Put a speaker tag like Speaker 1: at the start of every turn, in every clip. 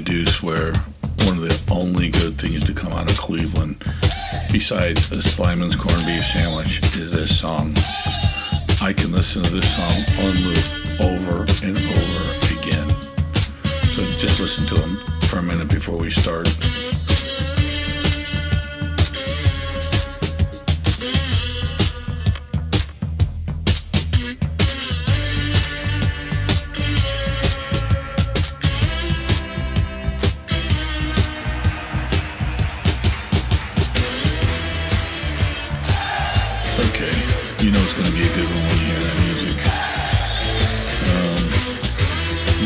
Speaker 1: do swear one of the only good things to come out of Cleveland, besides a Slyman's corned beef sandwich, is this song. I can listen to this song on loop over and over again. So just listen to them for a minute before we start. Okay, you know it's going to be a good one when you hear that music.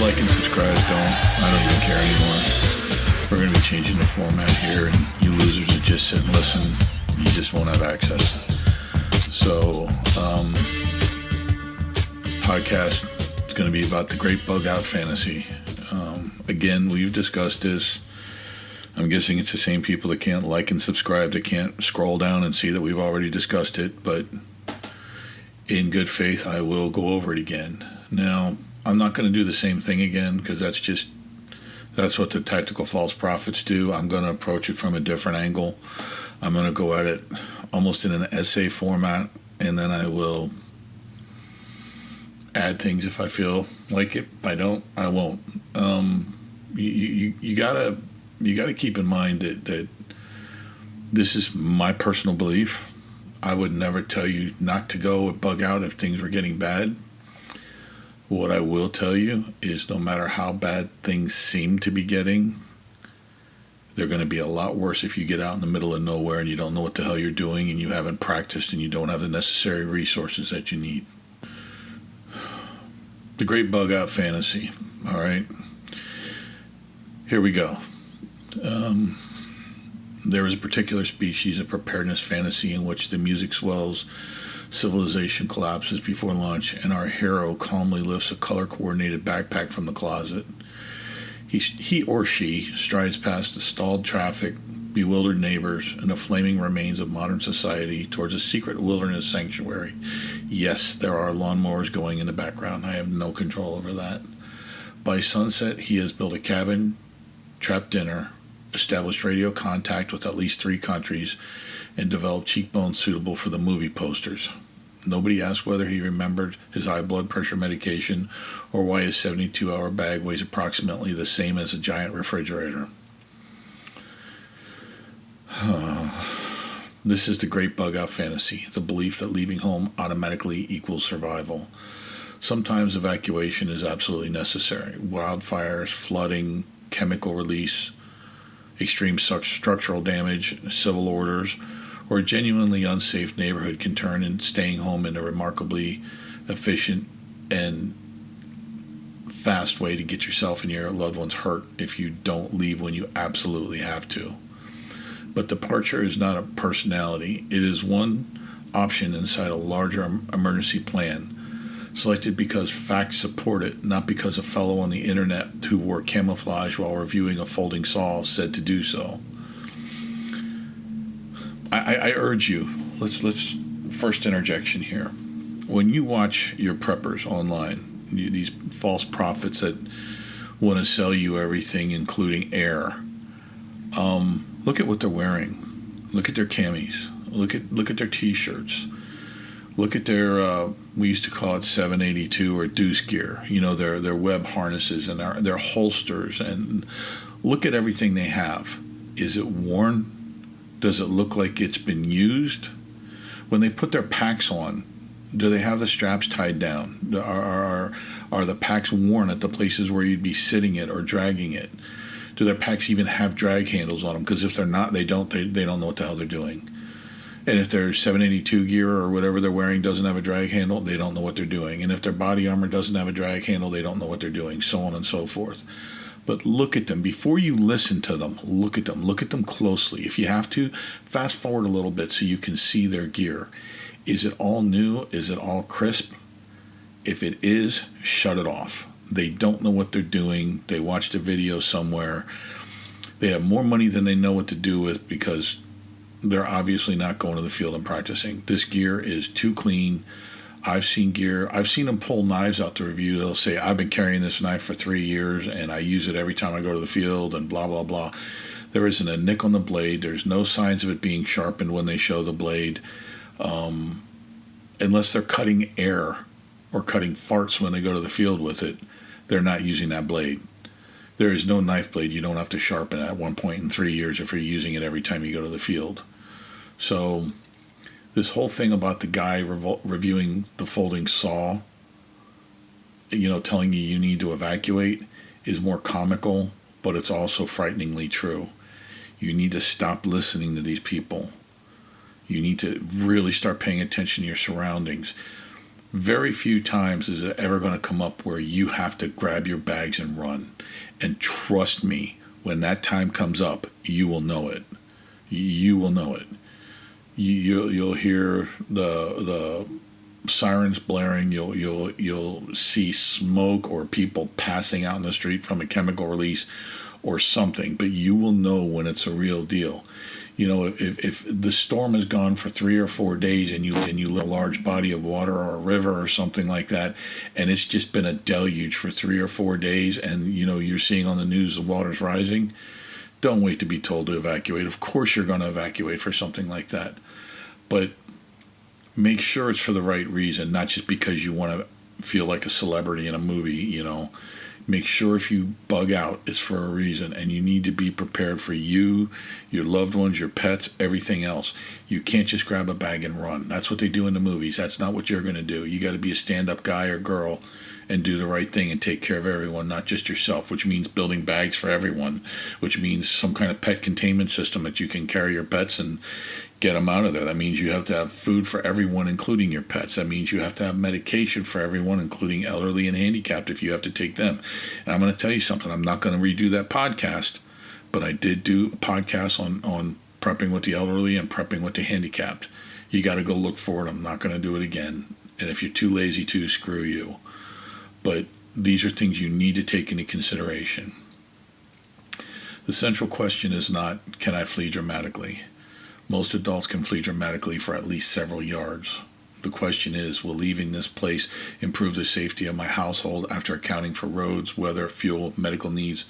Speaker 1: Like and subscribe, I don't even care anymore. We're going to be changing the format here, and you losers that just sit and listen, you just won't have access. So, podcast is going to be about the great bug out fantasy. Again, we've discussed this. I'm guessing it's the same people that can't like and subscribe, that can't scroll down and see that we've already discussed it, but in good faith, I will go over it again. Now, I'm not going to do the same thing again, because that's what the tactical false prophets do. I'm going to approach it from a different angle. I'm going to go at it almost in an essay format, and then I will add things if I feel like it. If I don't, I won't. You gotta keep in mind that this is my personal belief. I would never tell you not to go and bug out if things were getting bad. What I will tell you is no matter how bad things seem to be getting, they're going to be a lot worse if you get out in the middle of nowhere and you don't know what the hell you're doing and you haven't practiced and you don't have the necessary resources that you need. The great bug out fantasy. All right. Here we go. There is a particular species of preparedness fantasy in which the music swells, civilization collapses before launch, and our hero calmly lifts a color-coordinated backpack from the closet. He or she strides past the stalled traffic, bewildered neighbors, and the flaming remains of modern society towards a secret wilderness sanctuary. Yes, there are lawnmowers going in the background. I have no control over that. By sunset, he has built a cabin, trapped dinner, established radio contact with at least 3 countries, and developed cheekbones suitable for the movie posters. Nobody asked whether he remembered his high blood pressure medication or why his 72-hour bag weighs approximately the same as a giant refrigerator. This is the great bug out fantasy, the belief that leaving home automatically equals survival. Sometimes evacuation is absolutely necessary. Wildfires, flooding, chemical release, extreme structural damage, civil orders, or a genuinely unsafe neighborhood can turn in staying home into a remarkably efficient and fast way to get yourself and your loved ones hurt if you don't leave when you absolutely have to. But departure is not a personality. It is one option inside a larger emergency plan, selected because facts support it, not because a fellow on the internet who wore camouflage while reviewing a folding saw said to do so. I urge you, let's first interjection here. When you watch your preppers online, these false prophets that want to sell you everything, including air, look at what they're wearing. Look at their camis. Look at their t-shirts. Look at their, we used to call it 782 or deuce gear, their web harnesses and their holsters, and look at everything they have. Is it worn? Does it look like it's been used? When they put their packs on, do they have the straps tied down? Are the packs worn at the places where you'd be sitting it or dragging it? Do their packs even have drag handles on them? Because if they're not, they don't know what the hell they're doing. And if their 782 gear or whatever they're wearing doesn't have a drag handle, they don't know what they're doing. And if their body armor doesn't have a drag handle, they don't know what they're doing, so on and so forth. But look at them. Before you listen to them, look at them. Look at them closely. If you have to, fast forward a little bit so you can see their gear. Is it all new? Is it all crisp? If it is, shut it off. They don't know what they're doing. They watched a video somewhere. They have more money than they know what to do with because they're obviously not going to the field and practicing. This gear is too clean. I've seen gear. I've seen them pull knives out to review. They'll say, I've been carrying this knife for 3 years and I use it every time I go to the field and blah, blah, blah. There isn't a nick on the blade. There's no signs of it being sharpened when they show the blade. Unless they're cutting air or cutting farts when they go to the field with it, they're not using that blade. There is no knife blade you don't have to sharpen at one point in 3 years if you're using it every time you go to the field. So this whole thing about the guy reviewing the folding saw, telling you need to evacuate is more comical, but it's also frighteningly true. You need to stop listening to these people. You need to really start paying attention to your surroundings. Very few times is it ever going to come up where you have to grab your bags and run. And trust me, when that time comes up, you will know it. You will know it. You'll hear the sirens blaring. You'll see smoke or people passing out in the street from a chemical release or something. But you will know when it's a real deal. If the storm has gone for 3 or 4 days and you live in a large body of water or a river or something like that, and it's just been a deluge for 3 or 4 days, and you're seeing on the news the water's rising, don't wait to be told to evacuate. Of course you're going to evacuate for something like that, but make sure it's for the right reason, not just because you want to feel like a celebrity in a movie. Make sure if you bug out, it's for a reason, and you need to be prepared for you, your loved ones, your pets, everything else. You can't just grab a bag and run. That's what they do in the movies. That's not what you're going to do. You got to be a stand-up guy or girl and do the right thing and take care of everyone, not just yourself, which means building bags for everyone, which means some kind of pet containment system that you can carry your pets and get them out of there. That means you have to have food for everyone, including your pets. That means you have to have medication for everyone, including elderly and handicapped, if you have to take them. And I'm going to tell you something. I'm not going to redo that podcast, but I did do a podcast on prepping with the elderly and prepping with the handicapped. You got to go look for it. I'm not going to do it again. And if you're too lazy to, screw you. But these are things you need to take into consideration. The central question is not, can I flee dramatically? Most adults can flee dramatically for at least several yards. The question is, will leaving this place improve the safety of my household after accounting for roads, weather, fuel, medical needs,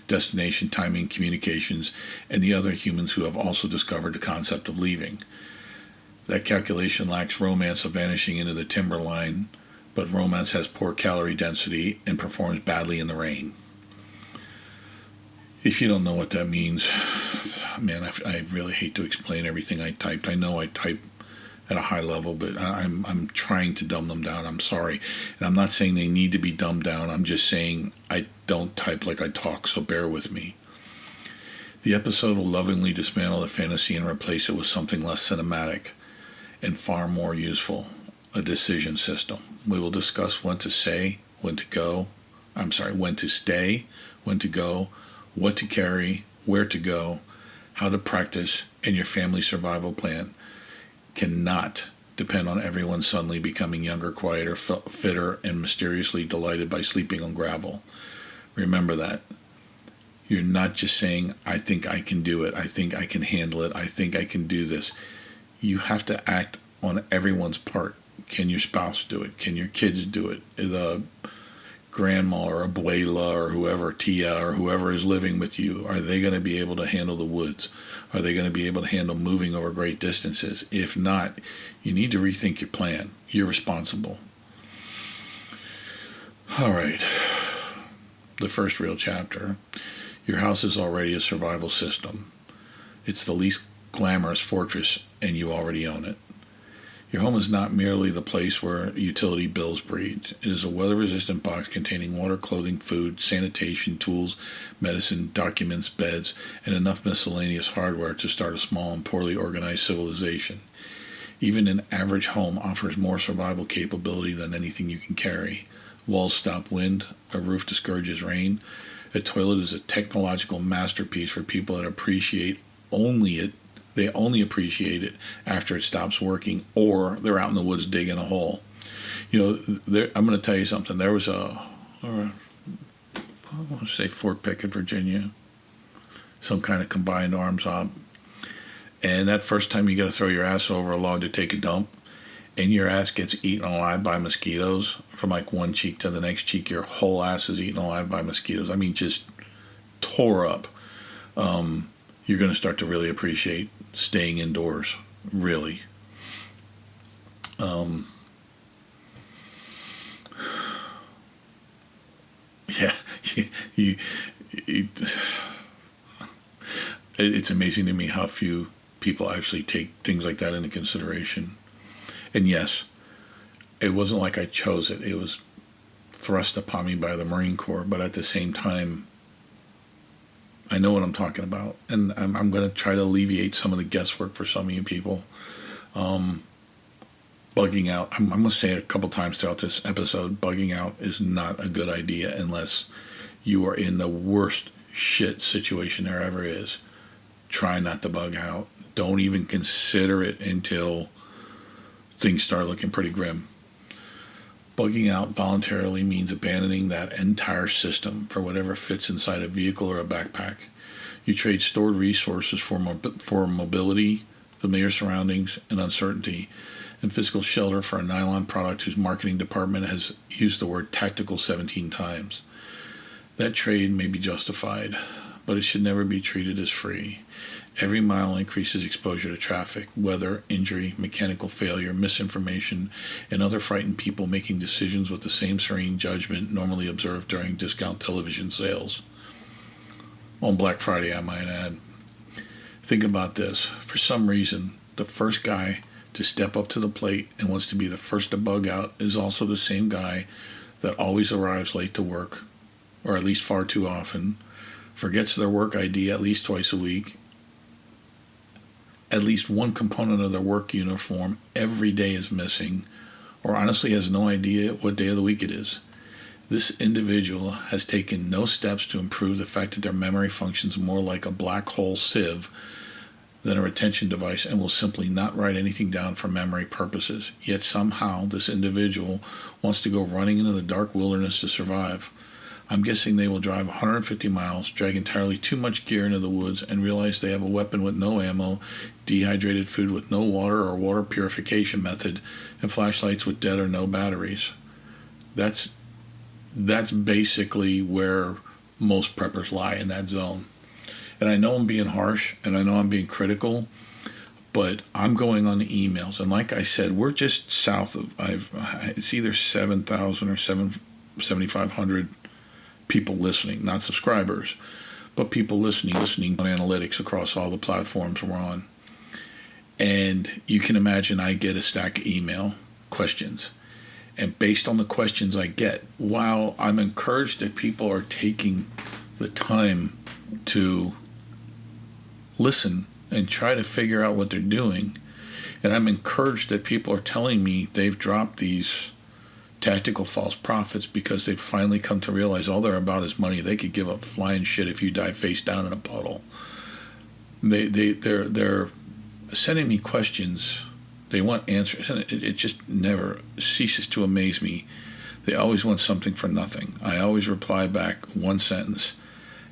Speaker 1: destination, timing, communications, and the other humans who have also discovered the concept of leaving? That calculation lacks romance of vanishing into the timberline, but romance has poor calorie density and performs badly in the rain. If you don't know what that means, man, I really hate to explain everything I typed. I know I type at a high level, but I'm trying to dumb them down. I'm sorry. And I'm not saying they need to be dumbed down. I'm just saying I don't type like I talk, so bear with me. The episode will lovingly dismantle the fantasy and replace it with something less cinematic and far more useful, a decision system. We will discuss when to say, when to stay, when to go, what to carry, where to go, how to practice, and your family survival plan cannot depend on everyone suddenly becoming younger, quieter, fitter, and mysteriously delighted by sleeping on gravel. Remember that. You're not just saying, I think I can do it, I think I can handle it, I think I can do this. You have to act on everyone's part. Can your spouse do it? Can your kids do it? The grandma or abuela or whoever, tia or whoever is living with you, are they going to be able to handle the woods? Are they going to be able to handle moving over great distances? If not, you need to rethink your plan. You're responsible. All right. The first real chapter. Your house is already a survival system. It's the least glamorous fortress, and you already own it. Your home is not merely the place where utility bills breathe. It is a weather-resistant box containing water, clothing, food, sanitation, tools, medicine, documents, beds, and enough miscellaneous hardware to start a small and poorly organized civilization. Even an average home offers more survival capability than anything you can carry. Walls stop wind, a roof discourages rain. A toilet is a technological masterpiece for people that appreciate only it. They only appreciate it after it stops working, or they're out in the woods digging a hole. I'm going to tell you something. There was I want to say Fort Pickett, Virginia, some kind of combined arms op. And that first time you got to throw your ass over a log to take a dump, and your ass gets eaten alive by mosquitoes from like one cheek to the next cheek, your whole ass is eaten alive by mosquitoes. I mean, just tore up. You're going to start to really appreciate staying indoors. Really. Yeah, it's amazing to me how few people actually take things like that into consideration. And yes, it wasn't like I chose it. It was thrust upon me by the Marine Corps, but at the same time, I know what I'm talking about, and I'm going to try to alleviate some of the guesswork for some of you people. Bugging out, I'm going to say it a couple times throughout this episode, bugging out is not a good idea unless you are in the worst shit situation there ever is. Try not to bug out. Don't even consider it until things start looking pretty grim. Bugging out voluntarily means abandoning that entire system for whatever fits inside a vehicle or a backpack. You trade stored resources for mobility, familiar surroundings, and uncertainty, and physical shelter for a nylon product whose marketing department has used the word tactical 17 times. That trade may be justified, but it should never be treated as free. Every mile increases exposure to traffic, weather, injury, mechanical failure, misinformation, and other frightened people making decisions with the same serene judgment normally observed during discount television sales. On Black Friday, I might add. Think about this. For some reason, the first guy to step up to the plate and wants to be the first to bug out is also the same guy that always arrives late to work, or at least far too often, forgets their work ID at least twice a week, at least one component of their work uniform every day is missing, or honestly has no idea what day of the week it is. This individual has taken no steps to improve the fact that their memory functions more like a black hole sieve than a retention device and will simply not write anything down for memory purposes. Yet somehow this individual wants to go running into the dark wilderness to survive. I'm guessing they will drive 150 miles, drag entirely too much gear into the woods, and realize they have a weapon with no ammo, dehydrated food with no water or water purification method, and flashlights with dead or no batteries. That's basically where most preppers lie, in that zone. And I know I'm being harsh, and I know I'm being critical, but I'm going on the emails. And like I said, we're just south of, it's either 7,000 or 7,500 people listening, not subscribers, but people listening on analytics across all the platforms we're on. And you can imagine I get a stack of email questions. And based on the questions I get, while I'm encouraged that people are taking the time to listen and try to figure out what they're doing, and I'm encouraged that people are telling me they've dropped these tactical false prophets because they've finally come to realize all they're about is money. They could give a flying shit if you die face down in a puddle. They're sending me questions. They want answers, and it just never ceases to amaze me. They always want something for nothing. I always reply back one sentence: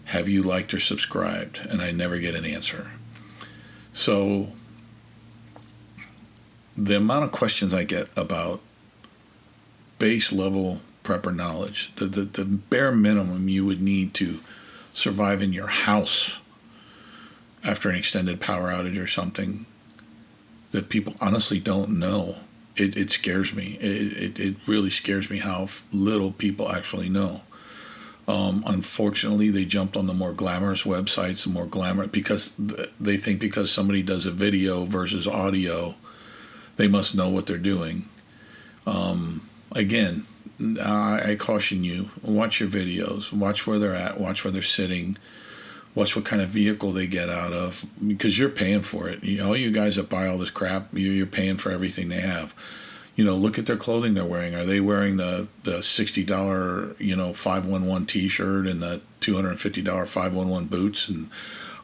Speaker 1: have you liked or subscribed? And I never get an answer. So the amount of questions I get about base level prepper knowledge, the bare minimum you would need to survive in your house after an extended power outage or something, that people honestly don't know. It scares me. It really scares me how little people actually know. Unfortunately, they jumped on the more glamorous websites, because they think because somebody does a video versus audio, they must know what they're doing. Again, I caution you, watch your videos, watch where they're at, watch where they're sitting, watch what kind of vehicle they get out of, because you're paying for it. All you guys that buy all this crap, you're paying for everything they have. Look at their clothing they're wearing. Are they wearing the $60, 511 t-shirt and the $250 511 boots? And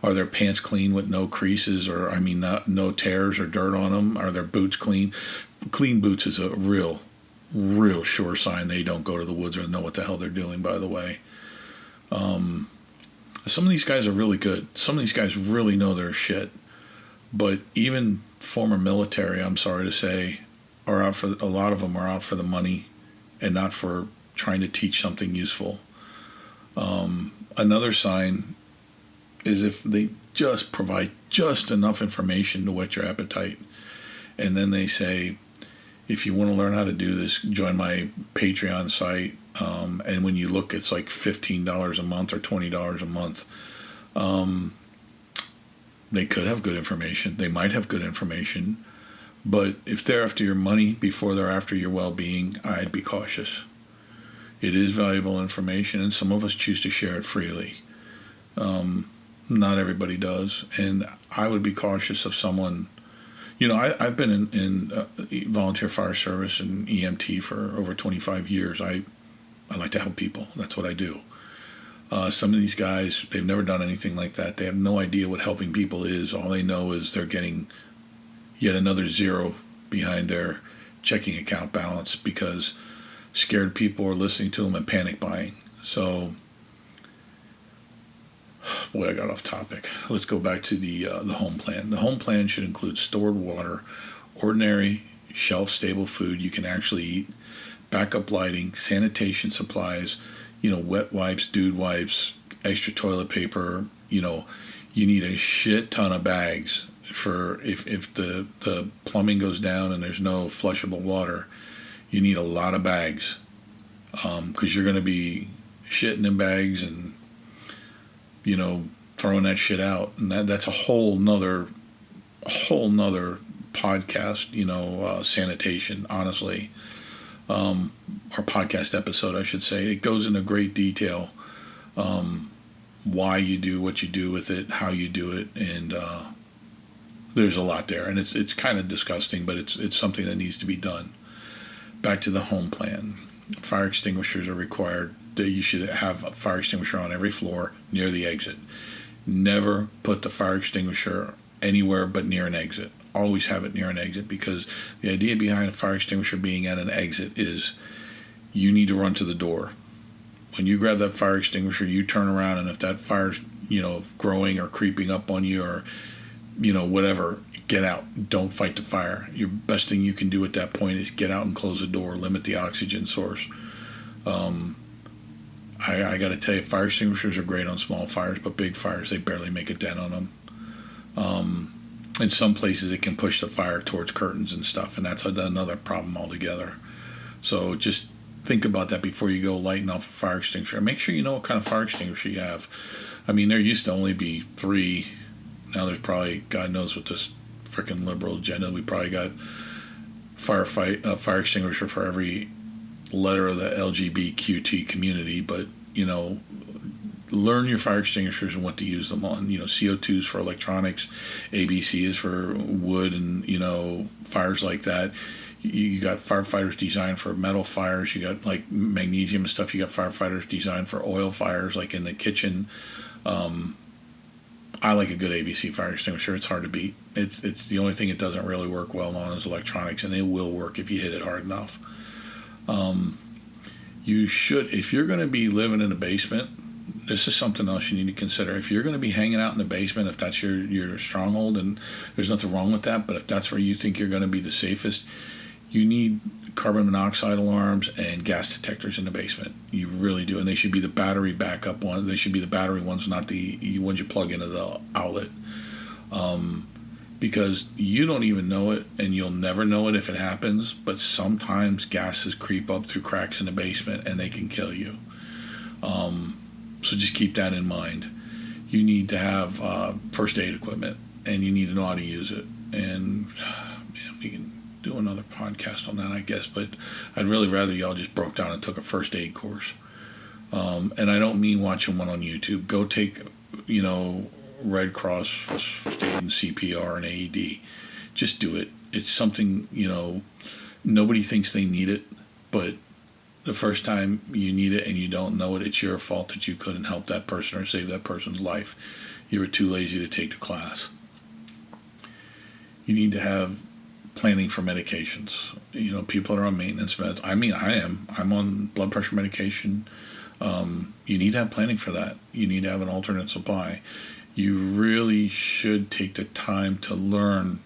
Speaker 1: are their pants clean with no creases no tears or dirt on them? Are their boots clean? Clean boots is a real sure sign they don't go to the woods or know what the hell they're doing, by the way. Some of these guys are really good. Some of these guys really know their shit. But even former military, I'm sorry to say, are out for, a lot of them are out for the money and not for trying to teach something useful. Another sign is if they just provide just enough information to whet your appetite. And then they say, if you want to learn how to do this, join my Patreon site. And when you look, it's like $15 a month or $20 a month. They could have good information. They might have good information. But if they're after your money before they're after your well-being, I'd be cautious. It is valuable information, and some of us choose to share it freely. Not everybody does. And I would be cautious of someone. I've been in volunteer fire service and EMT for over 25 years. I like to help people. That's what I do. Some of these guys, they've never done anything like that. They have no idea what helping people is. All they know is they're getting yet another zero behind their checking account balance because scared people are listening to them and panic buying. So, boy, I got off topic. Let's go back to the home plan. The home plan should include stored water, ordinary shelf-stable food you can actually eat, backup lighting, sanitation supplies, wet wipes, dude wipes, extra toilet paper. You need a shit ton of bags for if the plumbing goes down and there's no flushable water. You need a lot of bags because you're going to be shitting in bags and throwing that shit out, and that's a whole nother podcast. Sanitation, honestly, or podcast episode, I should say. It goes into great detail why you do what you do with it, how you do it, and there's a lot there, and it's kind of disgusting, but it's something that needs to be done. Back to the home plan. Fire extinguishers are required. You should have a fire extinguisher on every floor near the exit. Never put the fire extinguisher anywhere but near an exit. Always have it near an exit, because the idea behind a fire extinguisher being at an exit is you need to run to the door. When you grab that fire extinguisher, you turn around, and if that fire's growing or creeping up on you or whatever, get out. Don't fight the fire. Your best thing you can do at that point is get out and close the door, limit the oxygen source. I got to tell you, fire extinguishers are great on small fires, but big fires, they barely make a dent on them. In some places, it can push the fire towards curtains and stuff, and that's another problem altogether. So just think about that before you go lighting off a fire extinguisher. Make sure you know what kind of fire extinguisher you have. I mean, there used to only be 3. Now there's probably, God knows with this freaking liberal agenda, we probably got fire extinguisher for every letter of the LGBTQT community. But learn your fire extinguishers and what to use them on. CO2 is for electronics, ABC is for wood and fires like that. You got firefighters designed for metal fires. You got like magnesium and stuff. You got firefighters designed for oil fires, like in the kitchen. I like a good ABC fire extinguisher. It's hard to beat. It's the only thing it doesn't really work well on is electronics, and it will work if you hit it hard enough. You should, if you're going to be living in a basement, this is something else you need to consider. If you're going to be hanging out in the basement, if that's your stronghold, and there's nothing wrong with that, but if that's where you think you're going to be the safest, you need carbon monoxide alarms and gas detectors in the basement. You really do. And they should be the battery backup ones. They should be the battery ones, not the ones you plug into the outlet. Because you don't even know it, and you'll never know it if it happens, but sometimes gases creep up through cracks in the basement and they can kill you. So just keep that in mind. You need to have first aid equipment, and you need to know how to use it. And we can do another podcast on that, I guess, but I'd really rather y'all just broke down and took a first aid course. And I don't mean watching one on YouTube. Go take, Red Cross first aid and CPR and AED. Just do it. It's something, nobody thinks they need it, but the first time you need it and you don't know it, it's your fault that you couldn't help that person or save that person's life. You were too lazy to take the class. You need to have planning for medications. People are on maintenance meds. I mean, I am. I'm on blood pressure medication. You need to have planning for that. You need to have an alternate supply. You really should take the time to learn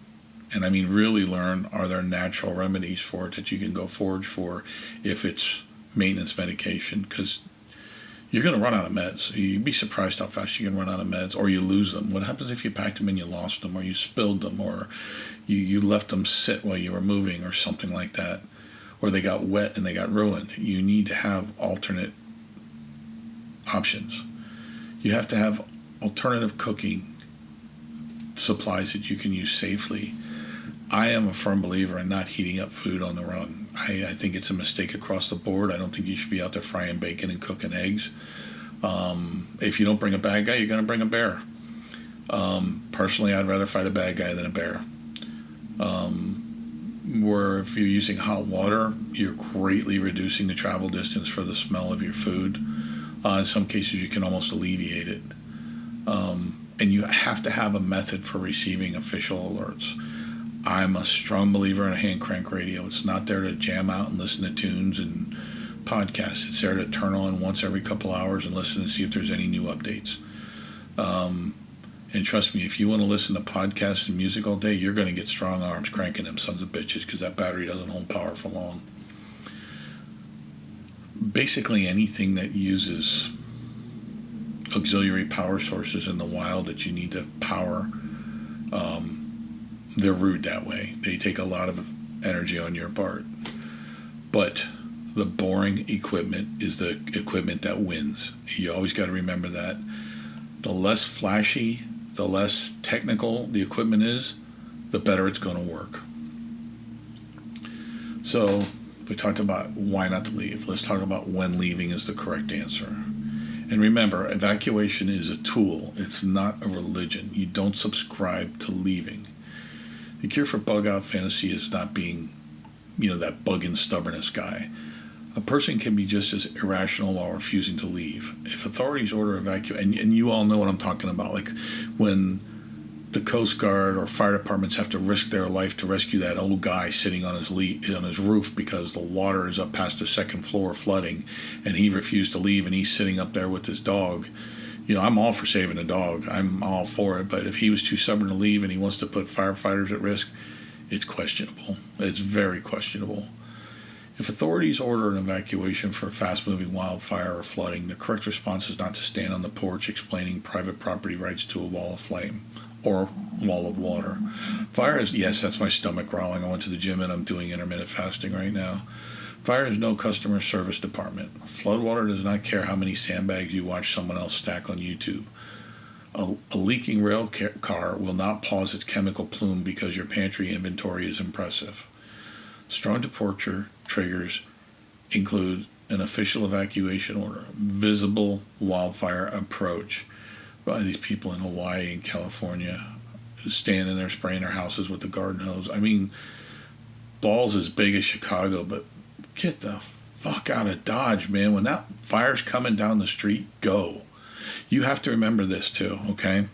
Speaker 1: And I mean, really learn, are there natural remedies for it that you can go forage for if it's maintenance medication? Because you're going to run out of meds. You'd be surprised how fast you can run out of meds, or you lose them. What happens if you packed them and you lost them, or you spilled them, or you left them sit while you were moving, or something like that, or they got wet and they got ruined? You need to have alternate options. You have to have alternative cooking supplies that you can use safely. I am a firm believer in not heating up food on the run. I think it's a mistake across the board. I don't think you should be out there frying bacon and cooking eggs. If you don't bring a bad guy, you're going to bring a bear. Personally, I'd rather fight a bad guy than a bear. Where if you're using hot water, you're greatly reducing the travel distance for the smell of your food. In some cases, you can almost alleviate it. And you have to have a method for receiving official alerts. I'm a strong believer in a hand crank radio. It's not there to jam out and listen to tunes and podcasts. It's there to turn on once every couple hours and listen and see if there's any new updates. And trust me, if you want to listen to podcasts and music all day, you're going to get strong arms cranking them sons of bitches, because that battery doesn't hold power for long. Basically anything that uses auxiliary power sources in the wild that you need to power, they're rude that way. They take a lot of energy on your part. But the boring equipment is the equipment that wins. You always got to remember that. The less flashy, the less technical the equipment is, the better it's going to work. So we talked about why not to leave. Let's talk about when leaving is the correct answer. And remember, evacuation is a tool. It's not a religion. You don't subscribe to leaving. The cure for bug out fantasy is not being, that bug and stubbornness guy. A person can be just as irrational while refusing to leave. If authorities order evacuation, and you all know what I'm talking about, like when the Coast Guard or fire departments have to risk their life to rescue that old guy sitting on his roof because the water is up past the second floor flooding, and he refused to leave, and he's sitting up there with his dog. I'm all for saving a dog. I'm all for it. But if he was too stubborn to leave and he wants to put firefighters at risk, it's questionable. It's very questionable. If authorities order an evacuation for a fast-moving wildfire or flooding, the correct response is not to stand on the porch explaining private property rights to a wall of flame or wall of water. Fire is, yes, that's my stomach growling. I went to the gym and I'm doing intermittent fasting right now. Fire is no customer service department. Floodwater does not care how many sandbags you watch someone else stack on YouTube. A leaking rail car will not pause its chemical plume because your pantry inventory is impressive. Strong departure triggers include an official evacuation order, visible wildfire approach by these people in Hawaii and California standing there spraying their houses with the garden hose. I mean, balls as big as Chicago, but get the fuck out of Dodge, man. When that fire's coming down the street, go. You have to remember this too, okay?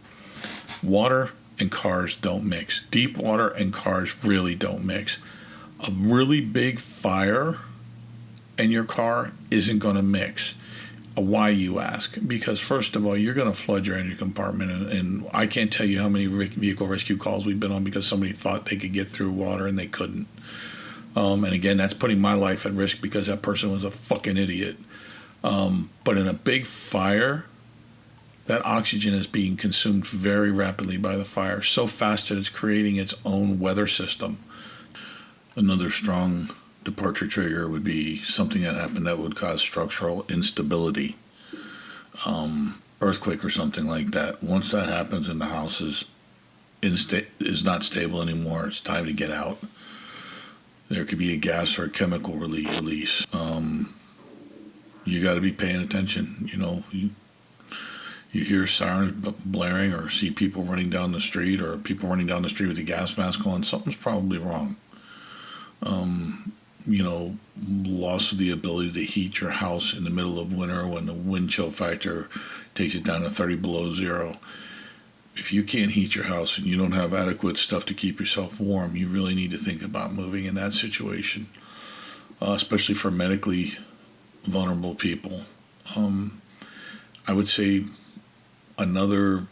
Speaker 1: Water and cars don't mix. Deep water and cars really don't mix. A really big fire and your car isn't going to mix. Why, you ask? Because first of all, you're going to flood your engine compartment, and I can't tell you how many vehicle rescue calls we've been on because somebody thought they could get through water and they couldn't. And again, that's putting my life at risk because that person was a fucking idiot. But in a big fire, that oxygen is being consumed very rapidly by the fire, so fast that it's creating its own weather system. Another strong departure trigger would be something that happened that would cause structural instability, earthquake or something like that. Once that happens and the house is not stable anymore, it's time to get out. There could be a gas or a chemical release. You got to be paying attention. You hear sirens blaring or see people running down the street or people running down the street with a gas mask on, something's probably wrong. Loss of the ability to heat your house in the middle of winter when the wind chill factor takes it down to 30 below zero. If you can't heat your house and you don't have adequate stuff to keep yourself warm, you really need to think about moving in that situation, especially for medically vulnerable people. I would say another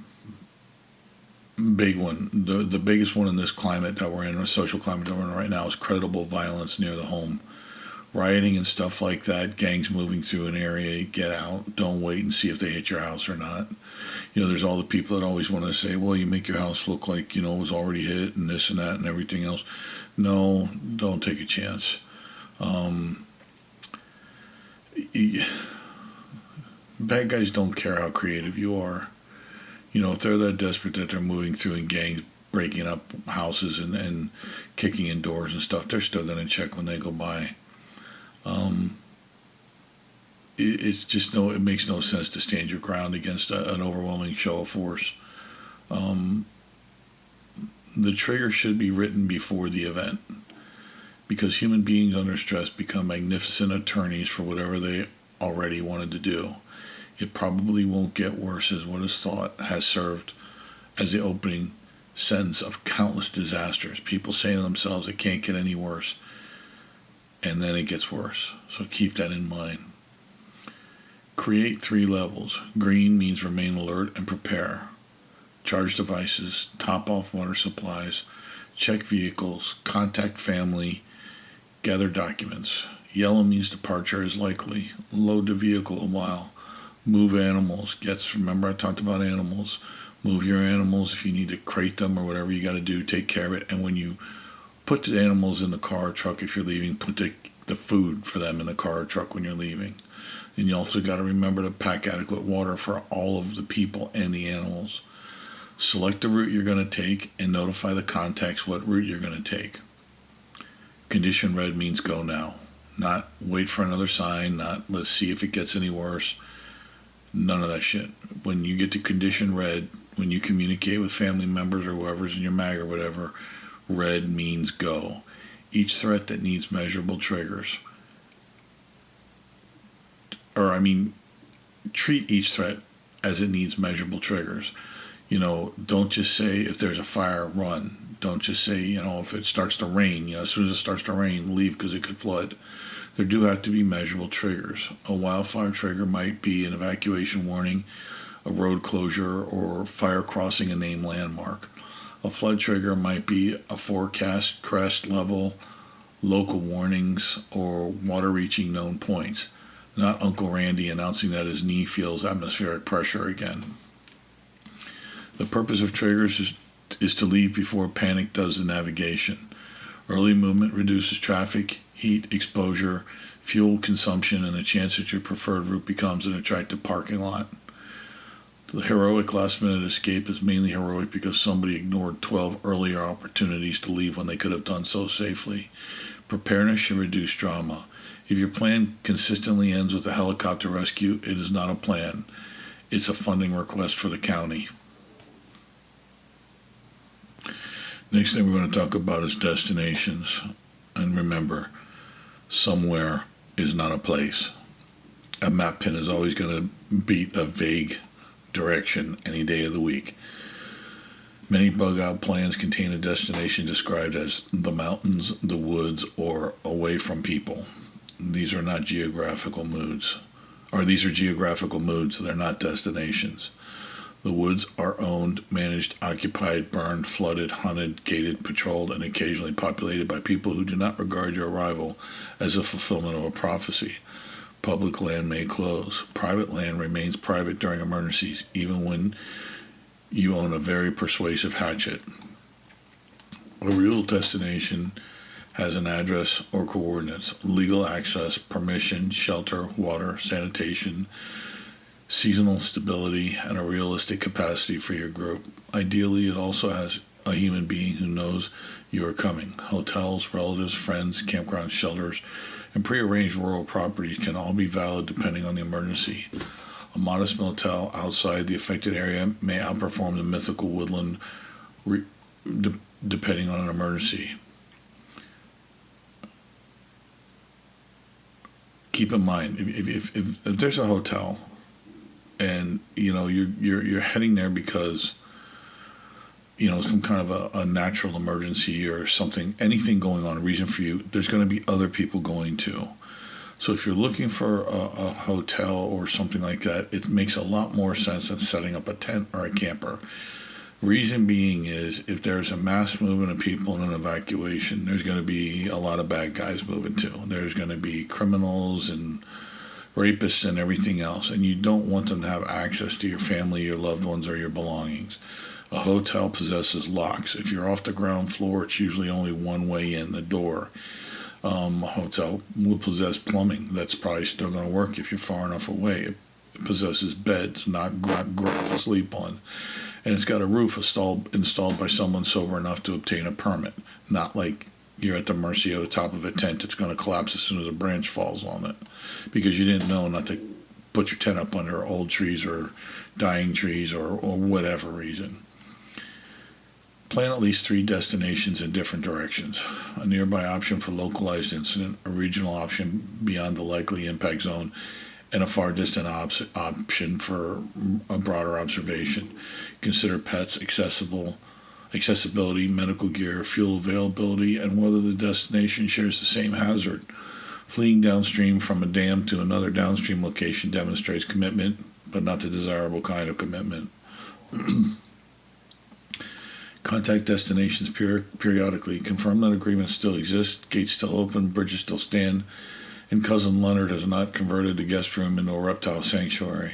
Speaker 1: Big one. The biggest one in this climate that we're in, a social climate that we're in right now, is credible violence near the home. Rioting and stuff like that, gangs moving through an area, get out, don't wait and see if they hit your house or not. There's all the people that always want to say, well, you make your house look like, it was already hit and this and that and everything else. No, don't take a chance. Bad guys don't care how creative you are. If they're that desperate that they're moving through in gangs, breaking up houses and kicking in doors and stuff, they're still going to check when they go by. It's just it makes no sense to stand your ground against an overwhelming show of force. The trigger should be written before the event, because human beings under stress become magnificent attorneys for whatever they already wanted to do. It probably won't get worse, as what is thought has served as the opening sentence of countless disasters. People saying to themselves, it can't get any worse. And then it gets worse. So keep that in mind. Create 3 levels. Green means remain alert and prepare. Charge devices, top off water supplies, check vehicles, contact family, gather documents. Yellow means departure is likely. Load the vehicle a while. Move animals. Remember I talked about animals. Move your animals if you need to crate them or whatever you got to do. Take care of it. And when you put the animals in the car or truck if you're leaving, put the food for them in the car or truck when you're leaving. And you also got to remember to pack adequate water for all of the people and the animals. Select the route you're going to take and notify the contacts what route you're going to take. Condition red means go now. Not wait for another sign, not let's see if it gets any worse. None of that shit. When you get to condition red, when you communicate with family members or whoever's in your mag or whatever, red means go. Each threat that needs measurable triggers. Treat each threat as it needs measurable triggers. Don't just say if there's a fire, run. Don't just say, if it starts to rain, as soon as it starts to rain, leave because it could flood. There do have to be measurable triggers. A wildfire trigger might be an evacuation warning, a road closure, or fire crossing a named landmark. A flood trigger might be a forecast, crest level, local warnings, or water reaching known points. Not Uncle Randy announcing that his knee feels atmospheric pressure again. The purpose of triggers is to leave before panic does the navigation. Early movement reduces traffic, heat exposure, fuel consumption, and the chance that your preferred route becomes an attractive parking lot. The heroic last-minute escape is mainly heroic because somebody ignored 12 earlier opportunities to leave when they could have done so safely. Preparedness should reduce drama. If your plan consistently ends with a helicopter rescue, it is not a plan. It's a funding request for the county. Next thing we're going to talk about is destinations. And remember, somewhere is not a place. A map pin is always going to beat a vague direction any day of the week. Many bug-out plans contain a destination described as the mountains, the woods, or away from people. These are not geographical moods. These are geographical moods, they're not destinations. The woods are owned, managed, occupied, burned, flooded, hunted, gated, patrolled, and occasionally populated by people who do not regard your arrival as a fulfillment of a prophecy. Public land may close. Private land remains private during emergencies, even when you own a very persuasive hatchet. A real destination has an address or coordinates, legal access, permission, shelter, water, sanitation, seasonal stability, and a realistic capacity for your group. Ideally, it also has a human being who knows you are coming. Hotels, relatives, friends, campground shelters, and prearranged rural properties can all be valid depending on the emergency. A modest motel outside the affected area may outperform the mythical woodland depending on an emergency. Keep in mind, if there's a hotel and you're heading there because some kind of a natural emergency or something, anything going on, a reason for you, there's going to be other people going too. So if you're looking for a hotel or something like that, it makes a lot more sense than setting up a tent or a camper. Reason being is if there's a mass movement of people in an evacuation, there's going to be a lot of bad guys moving too. There's going to be criminals and rapists and everything else, and you don't want them to have access to your family, your loved ones, or your belongings. A hotel possesses locks. If you're off the ground floor, it's usually only one way in, the door. A hotel will possess plumbing. That's probably still going to work if you're far enough away. It possesses beds, not ground to sleep on. And it's got a roof installed by someone sober enough to obtain a permit. Not like you're at the mercy of the top of a tent that's going to collapse as soon as a branch falls on it. Because you didn't know not to put your tent up under old trees or dying trees or whatever reason. Plan at least 3 destinations in different directions. A nearby option for localized incident, a regional option beyond the likely impact zone, and a far distant option for a broader observation. Consider pets, accessibility, medical gear, fuel availability, and whether the destination shares the same hazard. Fleeing downstream from a dam to another downstream location demonstrates commitment, but not the desirable kind of commitment. Contact destinations periodically. Confirm that agreements still exist, gates still open, bridges still stand, and Cousin Leonard has not converted the guest room into a reptile sanctuary.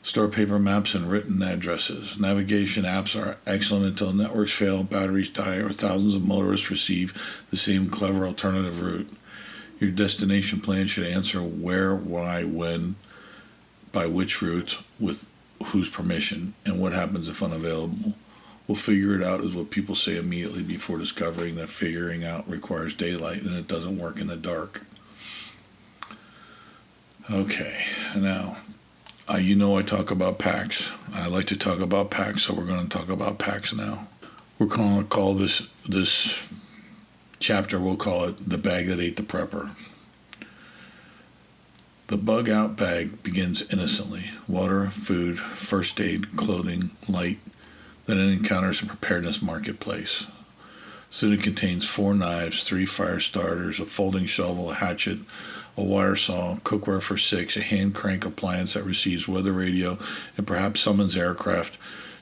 Speaker 1: Store paper maps and written addresses. Navigation apps are excellent until networks fail, batteries die, or thousands of motorists receive the same clever alternative route. Your destination plan should answer where, why, when, by which route, with whose permission, and what happens if unavailable. We'll figure it out is what people say immediately before discovering that figuring out requires daylight and it doesn't work in the dark. Okay, now, you know I talk about packs. I like to talk about packs, so we're going to talk about packs now. We're going to call this chapter, we'll call it The Bag That Ate the Prepper. The bug out bag begins innocently. Water, food, first aid, clothing, light. Then it encounters a preparedness marketplace. Soon it contains 4 knives, 3 fire starters, a folding shovel, a hatchet, a wire saw, cookware for 6, a hand crank appliance that receives weather radio and perhaps summons aircraft,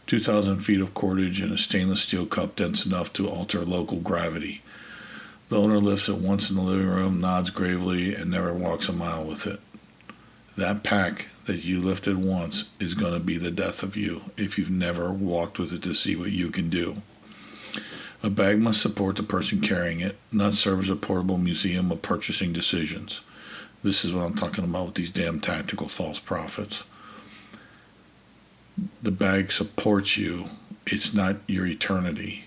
Speaker 1: 2,000 feet of cordage, and a stainless steel cup dense enough to alter local gravity. The owner lifts it once in the living room, nods gravely, and never walks a mile with it. That pack that you lifted once is going to be the death of you if you've never walked with it to see what you can do. A bag must support the person carrying it, not serve as a portable museum of purchasing decisions. This is what I'm talking about with these damn tactical false prophets. The bag supports you. It's not your eternity.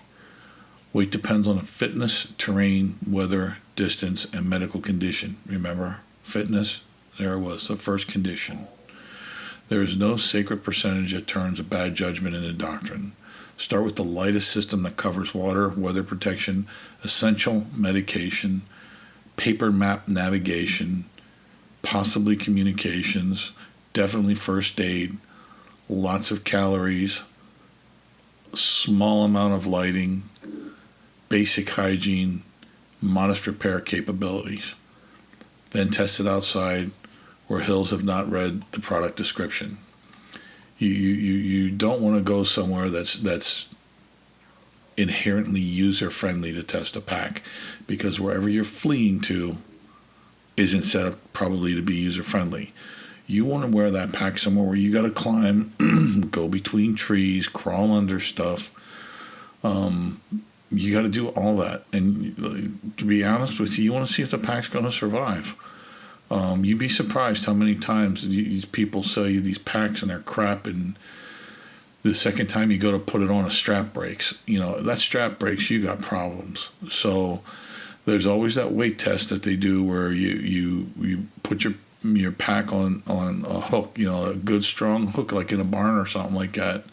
Speaker 1: Weight depends on the fitness, terrain, weather, distance, and medical condition. Remember, fitness? There it was, the first condition. There is no sacred percentage that turns a bad judgment into doctrine. Start with the lightest system that covers water, weather protection, essential medication, paper map navigation, possibly communications, definitely first aid, lots of calories, small amount of lighting, basic hygiene, modest repair capabilities. Then test it outside where hills have not read the product description. You don't want to go somewhere that's inherently user-friendly to test a pack, because wherever you're fleeing to isn't set up probably to be user-friendly. You want to wear that pack somewhere where you got to climb, go between trees, crawl under stuff. You got to do all that. And to be honest with you want to see if the pack's going to survive. You'd be surprised how many times these people sell you these packs and they're crap, and the second time you go to put it on, a strap breaks. You know, that strap breaks, you got problems. So there's always that weight test that they do where you put your pack on a hook, you know, a good strong hook like in a barn or something like that,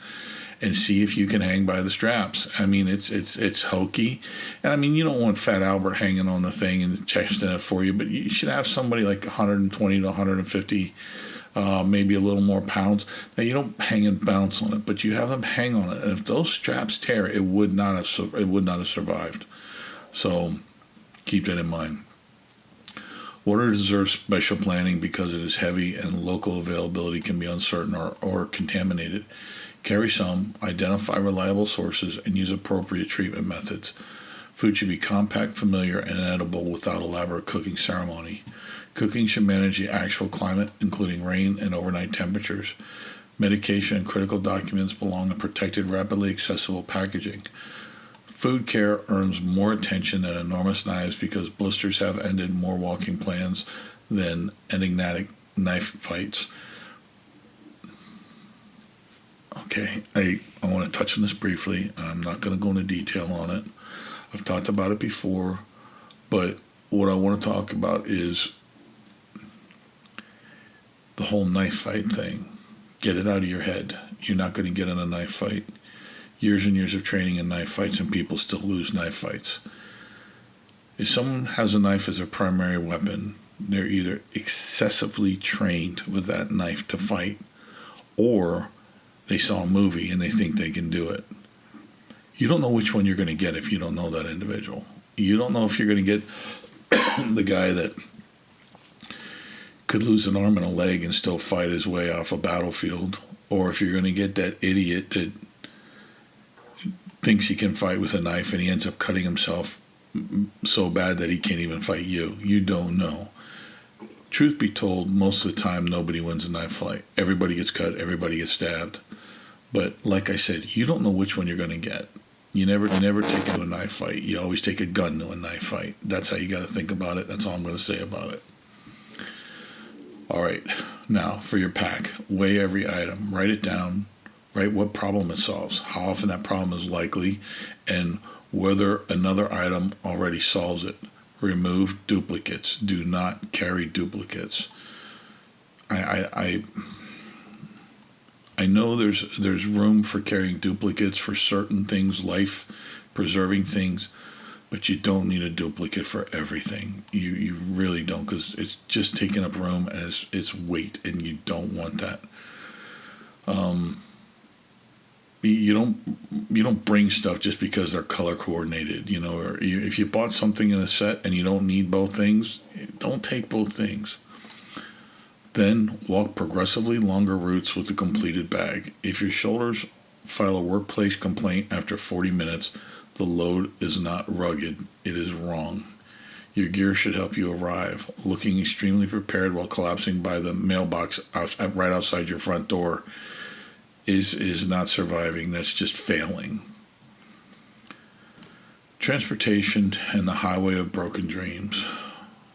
Speaker 1: and see if you can hang by the straps. I mean, it's hokey. And I mean, you don't want Fat Albert hanging on the thing and chesting it for you, but you should have somebody like 120 to 150, maybe a little more pounds. Now, you don't hang and bounce on it, but you have them hang on it. And if those straps tear, it would not have survived. So keep that in mind. Water deserves special planning because it is heavy and local availability can be uncertain or contaminated. Carry some, identify reliable sources, and use appropriate treatment methods. Food should be compact, familiar, and edible without elaborate cooking ceremony. Cooking should manage the actual climate, including rain and overnight temperatures. Medication and critical documents belong in protected, rapidly accessible packaging. Food care earns more attention than enormous knives because blisters have ended more walking plans than enigmatic knife fights. Okay, I want to touch on this briefly. I'm not going to go into detail on it. I've talked about it before, but what I want to talk about is the whole knife fight thing. Get it out of your head. You're not going to get in a knife fight. Years and years of training in knife fights, and people still lose knife fights. If someone has a knife as their primary weapon, they're either excessively trained with that knife to fight, or they saw a movie and they think they can do it. You don't know which one you're going to get if you don't know that individual. You don't know if you're going to get the guy that could lose an arm and a leg and still fight his way off a battlefield, or if you're going to get that idiot that thinks he can fight with a knife and he ends up cutting himself so bad that he can't even fight you. You don't know. Truth be told, most of the time nobody wins a knife fight. Everybody gets cut, everybody gets stabbed. But like I said, you don't know which one you're going to get. You never take it to a knife fight. You always take a gun to a knife fight. That's how you got to think about it. That's all I'm going to say about it. All right, now for your pack, weigh every item, write it down, write what problem it solves, how often that problem is likely, and whether another item already solves it. Remove duplicates. Do not carry duplicates. I know there's room for carrying duplicates for certain things, life-preserving things, but you don't need a duplicate for everything. You really don't, because it's just taking up room and it's weight, and you don't want that. You don't bring stuff just because they're color coordinated, or if you bought something in a set and you don't need both things, don't take both things. Then walk progressively longer routes with a completed bag. If your shoulders file a workplace complaint after 40 minutes, the load is not rugged, it is wrong. Your gear should help you arrive. Looking extremely prepared while collapsing by the mailbox right outside your front door is not surviving. That's just failing. Transportation and the highway of broken dreams.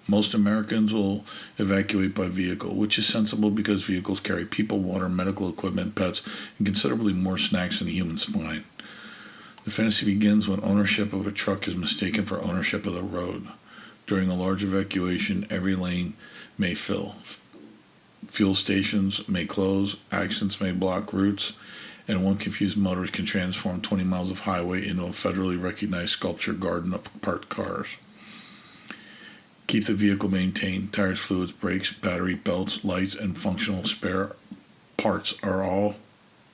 Speaker 1: Most Americans will evacuate by vehicle, which is sensible because vehicles carry people, water, medical equipment, pets, and considerably more snacks than a human spine. The fantasy begins when ownership of a truck is mistaken for ownership of the road. During a large evacuation, every lane may fill. Fuel stations may close, accidents may block routes, and one confused motorist can transform 20 miles of highway into a federally recognized sculpture garden of parked cars. Keep the vehicle maintained. Tires, fluids, brakes, battery, belts, lights, and functional spare parts are all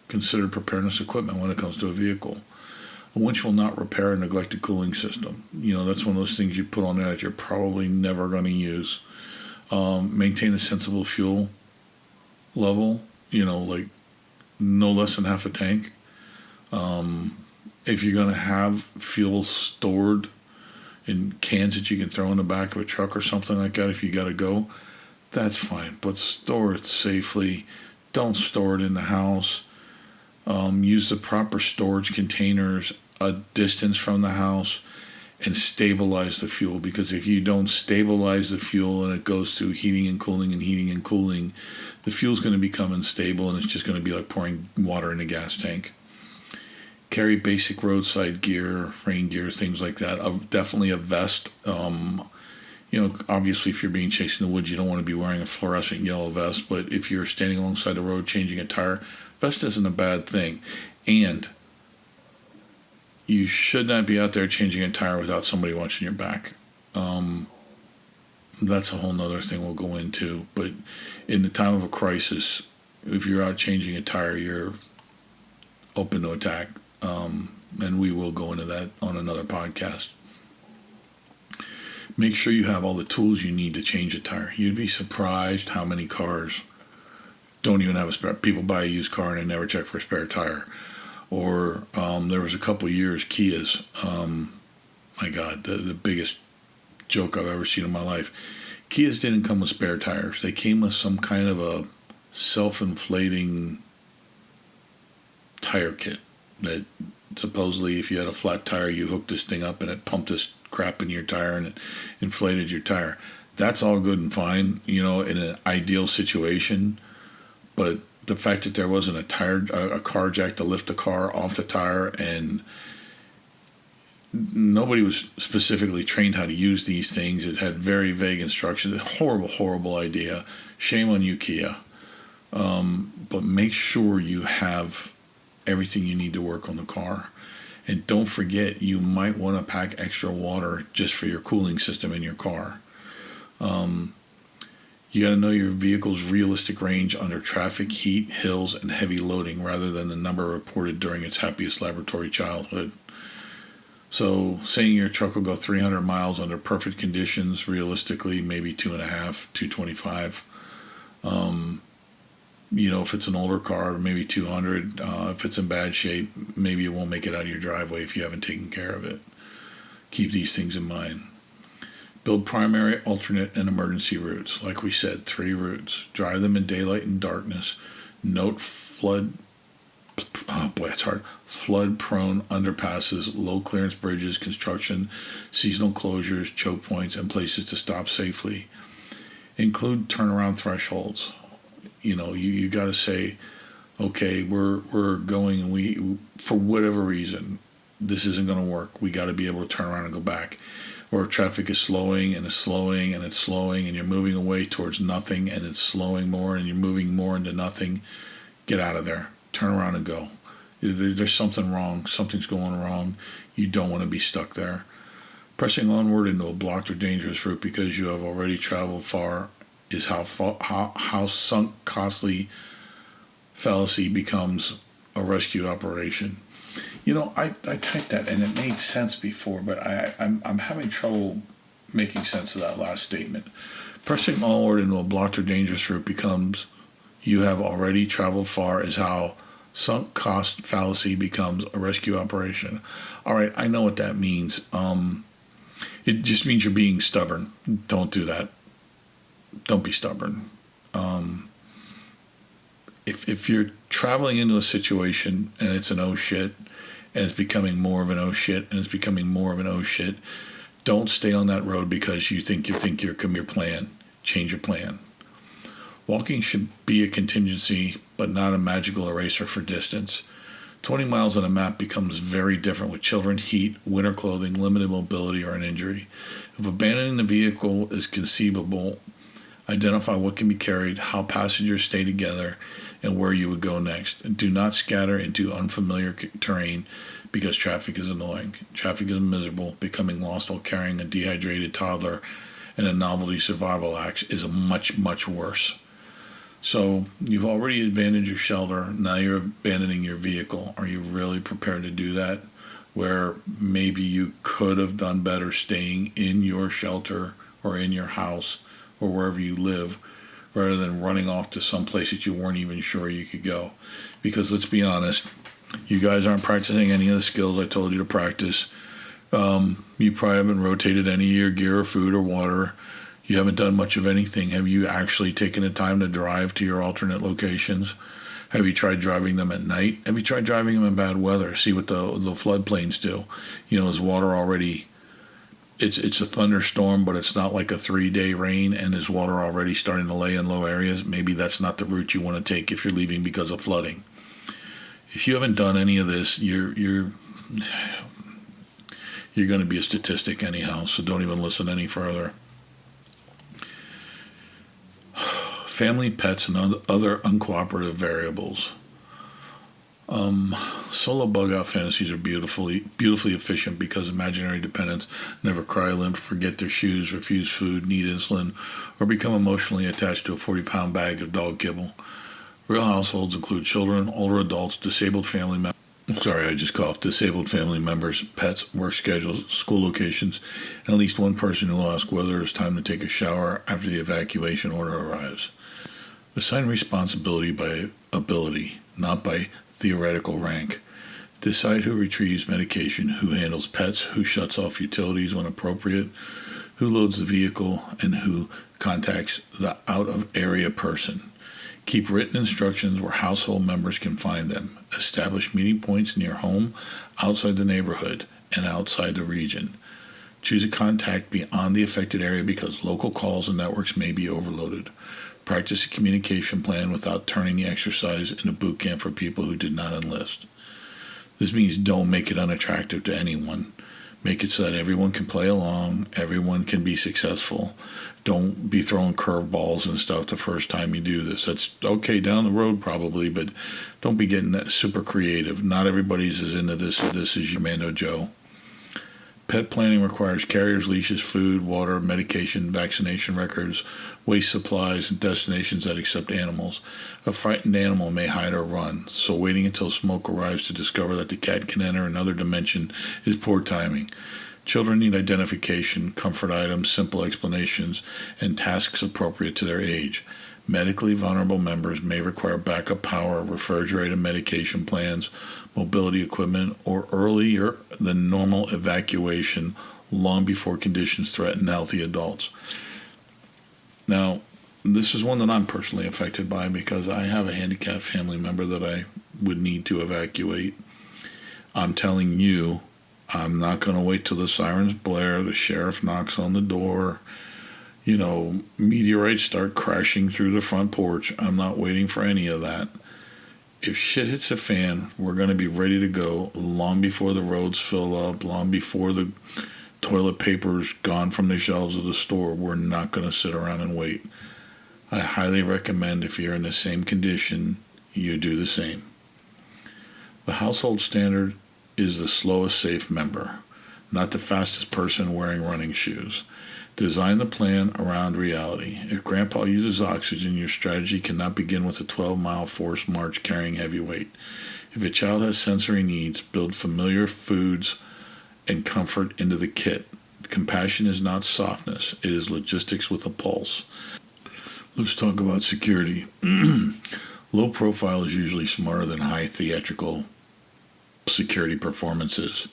Speaker 1: considered preparedness equipment when it comes to a vehicle. A winch will not repair a neglected cooling system. That's one of those things you put on there that you're probably never going to use. Maintain a sensible fuel level, like no less than half a tank. If you're going to have fuel stored in cans that you can throw in the back of a truck or something like that, if you got to go, that's fine. But store it safely. Don't store it in the house. Use the proper storage containers a distance from the house, and stabilize the fuel, because if you don't stabilize the fuel and it goes through heating and cooling, the fuel's going to become unstable, and it's just going to be like pouring water in a gas tank. Carry basic roadside gear, rain gear, things like that. Definitely a vest. Obviously if you're being chased in the woods, you don't want to be wearing a fluorescent yellow vest, but if you're standing alongside the road changing a tire, vest isn't a bad thing. And you should not be out there changing a tire without somebody watching your back. That's a whole nother thing we'll go into. But in the time of a crisis, if you're out changing a tire, you're open to attack. And we will go into that on another podcast. Make sure you have all the tools you need to change a tire. You'd be surprised how many cars don't even have a spare. People buy a used car and they never check for a spare tire. Or there was a couple of years, Kias. My God, the biggest joke I've ever seen in my life. Kias didn't come with spare tires. They came with some kind of a self-inflating tire kit that supposedly if you had a flat tire, you hooked this thing up and it pumped this crap in your tire and it inflated your tire. That's all good and fine, in an ideal situation. But the fact that there wasn't a car jack to lift the car off the tire, and nobody was specifically trained how to use these things. It had very vague instructions. Horrible, horrible idea. Shame on you, Kia. But make sure you have everything you need to work on the car. And don't forget, you might want to pack extra water just for your cooling system in your car. You got to know your vehicle's realistic range under traffic, heat, hills, and heavy loading rather than the number reported during its happiest laboratory childhood. So saying your truck will go 300 miles under perfect conditions, realistically, maybe 2.5, 225. If it's an older car, maybe 200. If it's in bad shape, maybe it won't make it out of your driveway if you haven't taken care of it. Keep these things in mind. Build primary, alternate, and emergency routes. Like we said, 3 routes. Drive them in daylight and darkness. Note flood prone underpasses, low clearance bridges, construction, seasonal closures, choke points, and places to stop safely. Include turnaround thresholds. You got to say, okay, we're going, and we, for whatever reason, this isn't going to work. We got to be able to turn around and go back. Or traffic is slowing and it's slowing and it's slowing and you're moving away towards nothing and it's slowing more and you're moving more into nothing. Get out of there. Turn around and go. There's something wrong. Something's going wrong. You don't want to be stuck there. Pressing onward into a blocked or dangerous route because you have already traveled far is how sunk costly fallacy becomes a rescue operation. I typed that and it made sense before, but I'm having trouble making sense of that last statement. Pressing onward into a blocked or dangerous route becomes you have already traveled far is how sunk cost fallacy becomes a rescue operation. All right, I know what that means. It just means you're being stubborn. Don't do that. Don't be stubborn. If you're traveling into a situation and it's an oh shit, and it's becoming more of an oh shit, and it's becoming more of an oh shit, don't stay on that road because you think you're your plan. Change your plan. Walking should be a contingency, but not a magical eraser for distance. 20 miles on a map becomes very different with children, heat, winter clothing, limited mobility, or an injury. If abandoning the vehicle is conceivable, identify what can be carried, how passengers stay together, and where you would go next. And do not scatter into unfamiliar terrain because traffic is annoying. Traffic is miserable. Becoming lost while carrying a dehydrated toddler and a novelty survival axe is much, much worse. So you've already abandoned your shelter. Now you're abandoning your vehicle. Are you really prepared to do that? Where maybe you could have done better staying in your shelter or in your house or wherever you live, rather than running off to some place that you weren't even sure you could go. Because let's be honest, you guys aren't practicing any of the skills I told you to practice. You probably haven't rotated any of your gear or food or water. You haven't done much of anything. Have you actually taken the time to drive to your alternate locations? Have you tried driving them at night? Have you tried driving them in bad weather? See what the floodplains do. Is water already... It's a thunderstorm, but it's not like a 3-day rain, and is water already starting to lay in low areas? Maybe that's not the route you want to take if you're leaving because of flooding. If you haven't done any of this, you're going to be a statistic anyhow, so don't even listen any further. Family, pets, and other uncooperative variables. Solo bug-out fantasies are beautifully efficient because imaginary dependents never cry, limp, forget their shoes, refuse food, need insulin, or become emotionally attached to a 40-pound bag of dog kibble. Real households include children, older adults, disabled family members. Disabled family members, pets, work schedules, school locations, and at least one person who will ask whether it's time to take a shower after the evacuation order arrives. Assign responsibility by ability, not by theoretical rank. Decide who retrieves medication, who handles pets, who shuts off utilities when appropriate, who loads the vehicle, and who contacts the out of area person. Keep written instructions where household members can find them. Establish meeting points near home, outside the neighborhood, and outside the region. Choose a contact beyond the affected area because local calls and networks may be overloaded. Practice a communication plan without turning the exercise into boot camp for people who did not enlist. This means don't make it unattractive to anyone. Make it so that everyone can play along, everyone can be successful. Don't be throwing curveballs and stuff the first time you do this. That's okay down the road probably, but don't be getting that super creative. Not everybody's as into this as this is your Mando Joe. Pet planning requires carriers, leashes, food, water, medication, vaccination records, waste supplies, and destinations that accept animals. A frightened animal may hide or run, so waiting until smoke arrives to discover that the cat can enter another dimension is poor timing. Children need identification, comfort items, simple explanations, and tasks appropriate to their age. Medically vulnerable members may require backup power, refrigerated medication plans, mobility equipment, or earlier than normal evacuation long before conditions threaten healthy adults. Now, this is one that I'm personally affected by because I have a handicapped family member that I would need to evacuate. I'm telling you, I'm not going to wait till the sirens blare, the sheriff knocks on the door, meteorites start crashing through the front porch. I'm not waiting for any of that. If shit hits the fan, we're going to be ready to go long before the roads fill up, long before the toilet paper's gone from the shelves of the store. We're not going to sit around and wait. I highly recommend if you're in the same condition, you do the same. The household standard is the slowest safe member, not the fastest person wearing running shoes. Design the plan around reality. If Grandpa uses oxygen, your strategy cannot begin with a 12-mile forced march carrying heavy weight. If a child has sensory needs, build familiar foods and comfort into the kit. Compassion is not softness. It is logistics with a pulse. Let's talk about security. Low profile is usually smarter than high theatrical security performances.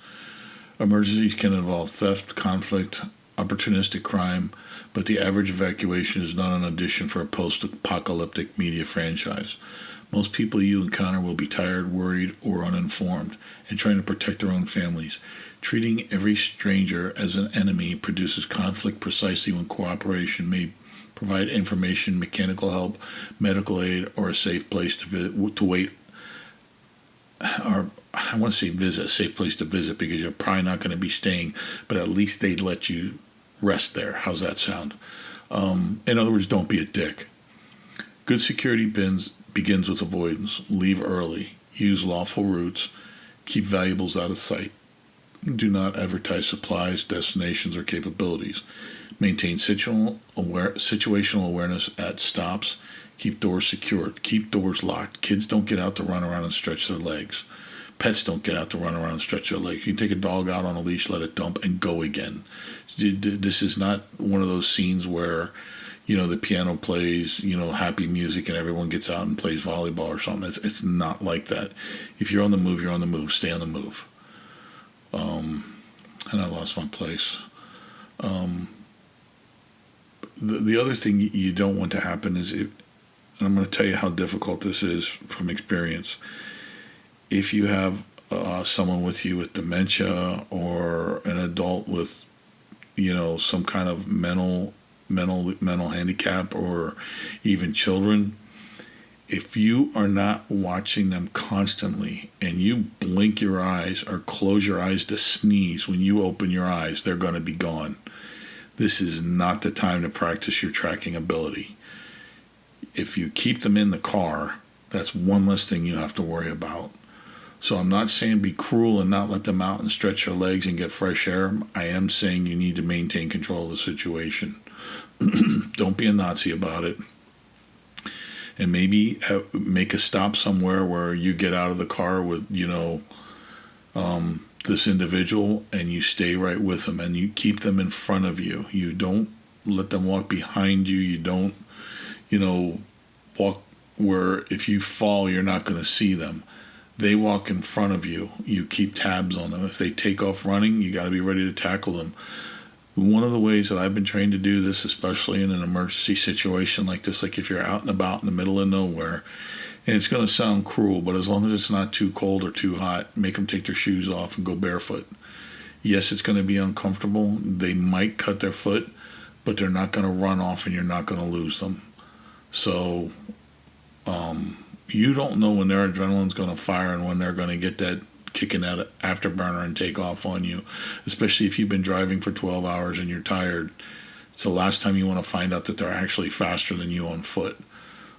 Speaker 1: Emergencies can involve theft, conflict, opportunistic crime, but the average evacuation is not an audition for a post-apocalyptic media franchise. Most people you encounter will be tired, worried, or uninformed, and trying to protect their own families. Treating every stranger as an enemy produces conflict precisely when cooperation may provide information, mechanical help, medical aid, or a safe place to wait. Or I want to say visit, a safe place to visit, because you're probably not going to be staying, but at least they'd let you rest there. How's that sound? In other words, don't be a dick. Good security begins with avoidance. Leave early. Use lawful routes. Keep valuables out of sight. Do not advertise supplies, destinations, or capabilities. Maintain situational awareness at stops. Keep doors secured. Keep doors locked. Kids don't get out to run around and stretch their legs. Pets don't get out to run around and stretch their legs. You take a dog out on a leash, let it dump, and go again. This is not one of those scenes where, the piano plays, happy music and everyone gets out and plays volleyball or something. It's not like that. If you're on the move, you're on the move. Stay on the move. And I lost my place. The other thing you don't want to happen is, and I'm going to tell you how difficult this is from experience. If you have someone with you with dementia or an adult with, some kind of mental handicap, or even children, if you are not watching them constantly and you blink your eyes or close your eyes to sneeze when you open your eyes, they're going to be gone. This is not the time to practice your tracking ability. If you keep them in the car, that's one less thing you have to worry about. So I'm not saying be cruel and not let them out and stretch their legs and get fresh air. I am saying you need to maintain control of the situation. Don't be a Nazi about it. And maybe make a stop somewhere where you get out of the car with, this individual, and you stay right with them and you keep them in front of you. You don't let them walk behind you. You don't, walk where if you fall, you're not going to see them. They walk in front of you. You keep tabs on them. If they take off running, you got to be ready to tackle them. One of the ways that I've been trained to do this, especially in an emergency situation like this, like if you're out and about in the middle of nowhere, and it's going to sound cruel, but as long as it's not too cold or too hot, make them take their shoes off and go barefoot. Yes, it's going to be uncomfortable. They might cut their foot, but they're not going to run off and you're not going to lose them. So you don't know when their adrenaline's going to fire and when they're going to get that kicking that afterburner and take off on you, especially if you've been driving for 12 hours and you're tired. It's the last time you want to find out that they're actually faster than you on foot.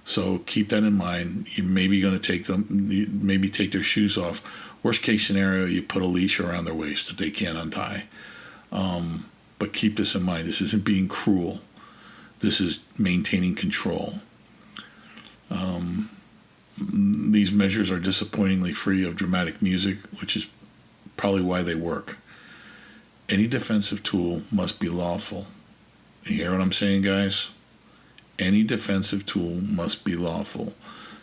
Speaker 1: So keep that in mind. You're maybe going to maybe take their shoes off. Worst case scenario, you put a leash around their waist that they can't untie. But keep this in mind. This isn't being cruel. This is maintaining control. These measures are disappointingly free of dramatic music, which is probably why they work. Any defensive tool must be lawful. You hear what I'm saying, guys? Any defensive tool must be lawful,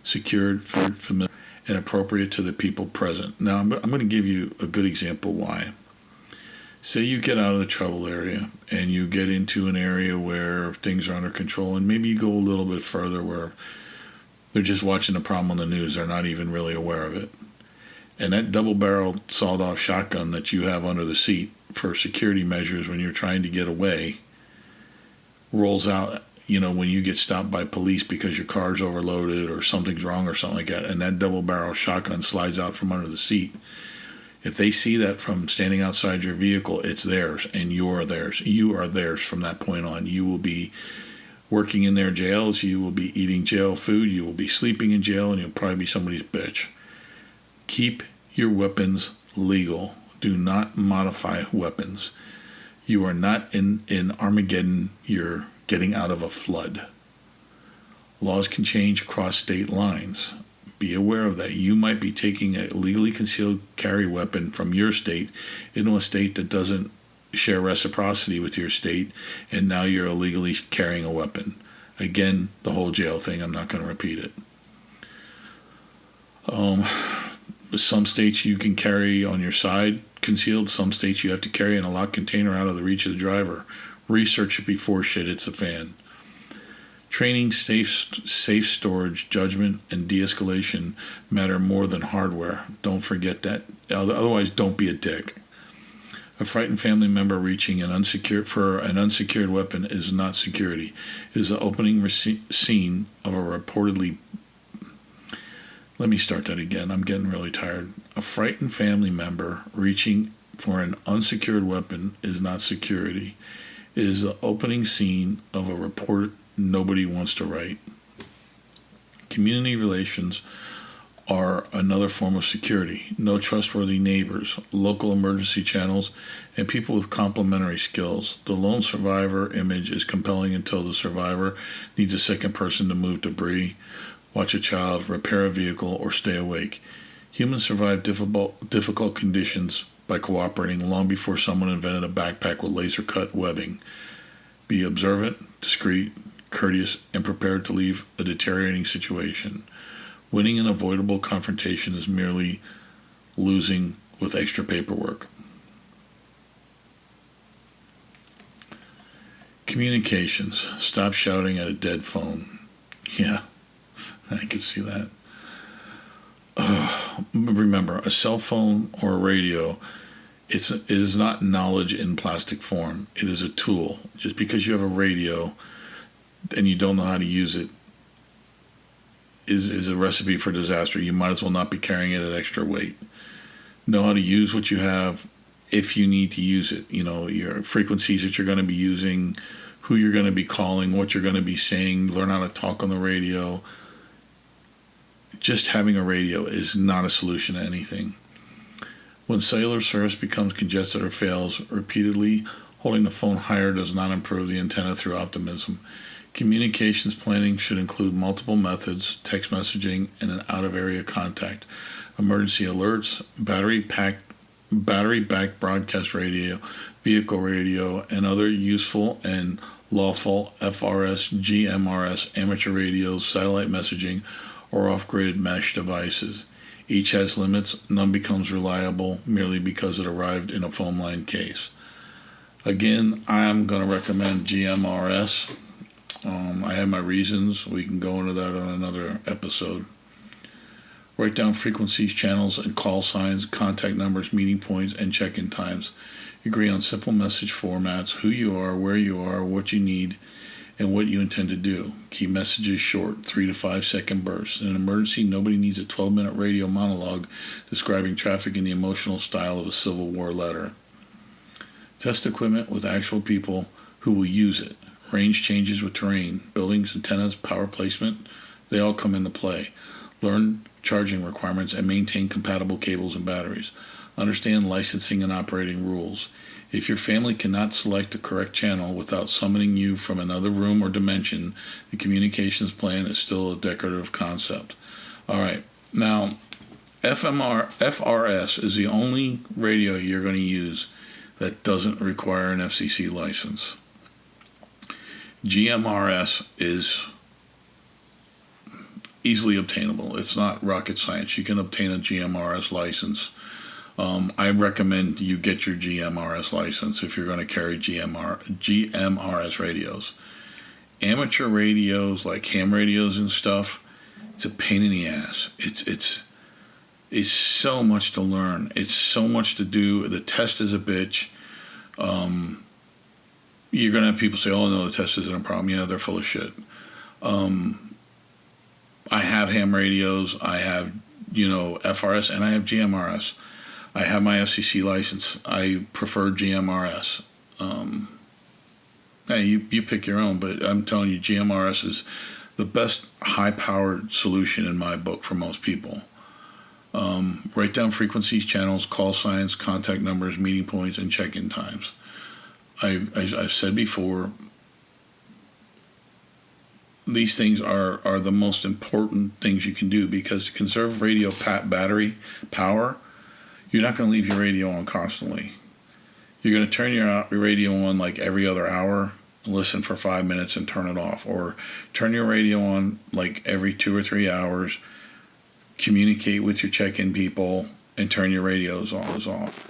Speaker 1: secured, familiar, and appropriate to the people present. Now, I'm going to give you a good example why. Say you get out of the trouble area and you get into an area where things are under control, and maybe you go a little bit further where they're just watching the problem on the news. They're not even really aware of it. And that double-barreled sawed-off shotgun that you have under the seat for security measures when you're trying to get away rolls out, when you get stopped by police because your car's overloaded or something's wrong or something like that, and that double-barrel shotgun slides out from under the seat. If they see that from standing outside your vehicle, it's theirs, and you're theirs. You are theirs from that point on. You will be working in their jails, you will be eating jail food, you will be sleeping in jail, and you'll probably be somebody's bitch. Keep your weapons legal. Do not modify weapons. You are not in Armageddon, you're getting out of a flood. Laws can change across state lines. Be aware of that. You might be taking a legally concealed carry weapon from your state into a state that doesn't share reciprocity with your state, and now you're illegally carrying a weapon. Again, the whole jail thing, I'm not going to repeat it. Some states you can carry on your side concealed. Some states you have to carry in a locked container out of the reach of the driver. Research it before shit hits the fan. Training, safe storage, judgment, and de-escalation matter more than hardware. Don't forget that. Otherwise, don't be a dick. A frightened family member reaching an unsecured weapon is not security. It is the opening scene of a reportedly... Let me start that again. I'm getting really tired. A frightened family member reaching for an unsecured weapon is not security. It is the opening scene of a report nobody wants to write. Community relations are another form of security. No trustworthy neighbors, local emergency channels, and people with complementary skills. The lone survivor image is compelling until the survivor needs a second person to move debris, watch a child, repair a vehicle, or stay awake. Humans survive difficult conditions by cooperating long before someone invented a backpack with laser-cut webbing. Be observant, discreet, courteous, and prepared to leave a deteriorating situation. Winning an avoidable confrontation is merely losing with extra paperwork. Communications. Stop shouting at a dead phone. Yeah, I can see that. Remember, a cell phone or a radio, it is not knowledge in plastic form. It is a tool. Just because you have a radio and you don't know how to use it is a recipe for disaster. You might as well not be carrying it at extra weight. Know how to use what you have if you need to use it. Your frequencies that you're going to be using, who you're going to be calling, what you're going to be saying, learn how to talk on the radio. Just having a radio is not a solution to anything. When cellular service becomes congested or fails repeatedly, holding the phone higher does not improve the antenna through optimism. Communications planning should include multiple methods, text messaging, and an out-of-area contact. Emergency alerts, battery pack battery-backed broadcast radio, vehicle radio, and other useful and lawful FRS, GMRS, amateur radios, satellite messaging, or off-grid mesh devices. Each has limits. None becomes reliable merely because it arrived in a phone line case. Again, I'm going to recommend GMRS. I have my reasons. We can go into that on another episode. Write down frequencies, channels, and call signs, contact numbers, meeting points, and check-in times. Agree on simple message formats, who you are, where you are, what you need, and what you intend to do. Keep messages short, 3 to 5 second bursts. In an emergency, nobody needs a 12-minute radio monologue describing traffic in the emotional style of a Civil War letter. Test equipment with actual people who will use it. Range changes with terrain, buildings, antennas, power placement, they all come into play. Learn charging requirements and maintain compatible cables and batteries. Understand licensing and operating rules. If your family cannot select the correct channel without summoning you from another room or dimension, the communications plan is still a decorative concept. All right, now FRS is the only radio you're going to use that doesn't require an FCC license. GMRS is easily obtainable. It's not rocket science. You can obtain a GMRS license. I recommend you get your GMRS license if you're going to carry GMRS radios. Amateur radios like ham radios and stuff, it's a pain in the ass. It's so much to learn. It's so much to do. The test is a bitch. You're going to have people say, oh, no, the test isn't a problem. Yeah, they're full of shit. I have ham radios. I have, FRS, and I have GMRS. I have my FCC license. I prefer GMRS. Hey, you pick your own, but I'm telling you, GMRS is the best high-powered solution in my book for most people. Write down frequencies, channels, call signs, contact numbers, meeting points, and check-in times. I've said before, these things are the most important things you can do, because to conserve radio battery power, you're not going to leave your radio on constantly. You're going to turn your radio on like every other hour, listen for 5 minutes, and turn it off. Or turn your radio on like every 2 or 3 hours, communicate with your check-in people, and turn your radios off.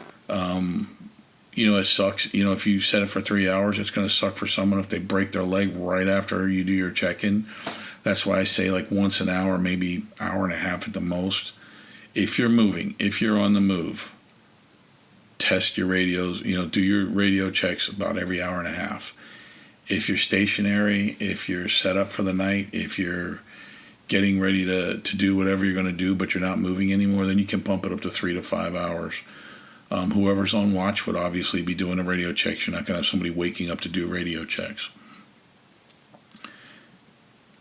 Speaker 1: It sucks. If you set it for 3 hours, it's going to suck for someone if they break their leg right after you do your check-in. That's why I say like once an hour, maybe hour and a half at the most. If you're moving, if you're on the move, test your radios, do your radio checks about every hour and a half. If you're stationary, if you're set up for the night, if you're getting ready to do whatever you're going to do, but you're not moving anymore, then you can bump it up to 3 to 5 hours. Whoever's on watch would obviously be doing a radio check. You're not going to have somebody waking up to do radio checks.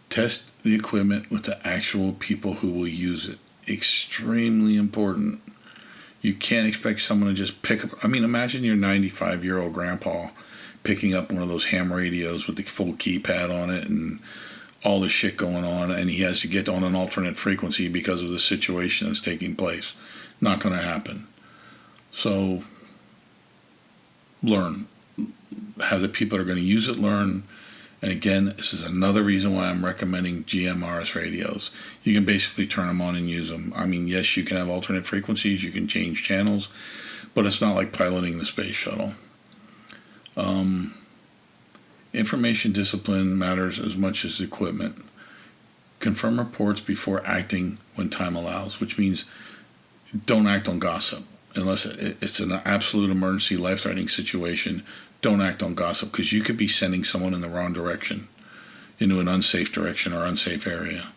Speaker 1: Test the equipment with the actual people who will use it. Extremely important. You can't expect someone to just pick up. Imagine your 95-year-old grandpa picking up one of those ham radios with the full keypad on it and all the shit going on, and he has to get on an alternate frequency because of the situation that's taking place. Not going to happen. So learn. Have the people that are going to use it learn. And again, this is another reason why I'm recommending GMRS radios. You can basically turn them on and use them. Yes, you can have alternate frequencies, you can change channels, but it's not like piloting the space shuttle. Information discipline matters as much as equipment. Confirm reports before acting when time allows, which means don't act on gossip. Unless it's an absolute emergency, life-threatening situation, don't act on gossip, because you could be sending someone in the wrong direction, into an unsafe direction or unsafe area.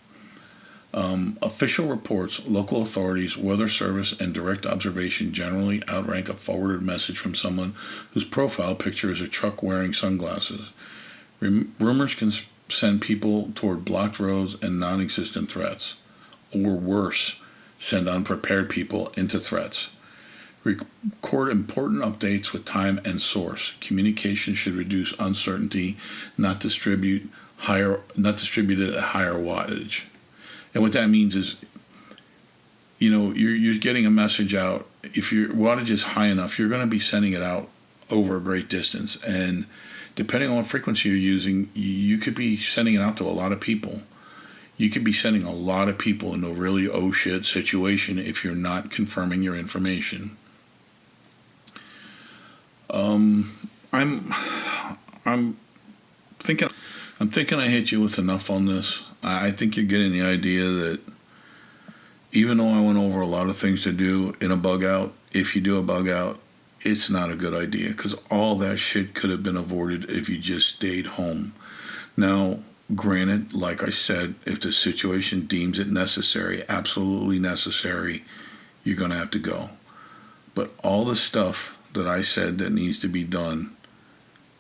Speaker 1: Official reports, local authorities, weather service, and direct observation generally outrank a forwarded message from someone whose profile picture is a truck wearing sunglasses. Rumors can send people toward blocked roads and non-existent threats, or worse, send unprepared people into threats. Record important updates with time and source. Communication should reduce uncertainty, not distributed at higher wattage. And what that means is, you're getting a message out if your wattage is high enough, you're going to be sending it out over a great distance. And depending on what frequency you're using, you could be sending it out to a lot of people. You could be sending a lot of people into a really oh shit situation if you're not confirming your information. I'm I'm thinking I hit you with enough on this. I think you're getting the idea that even though I went over a lot of things to do in a bug out, if you do a bug out, it's not a good idea, because all that shit could have been avoided if you just stayed home. Now, granted, like I said, if the situation deems it necessary, absolutely necessary, you're going to have to go. But all the stuff that I said that needs to be done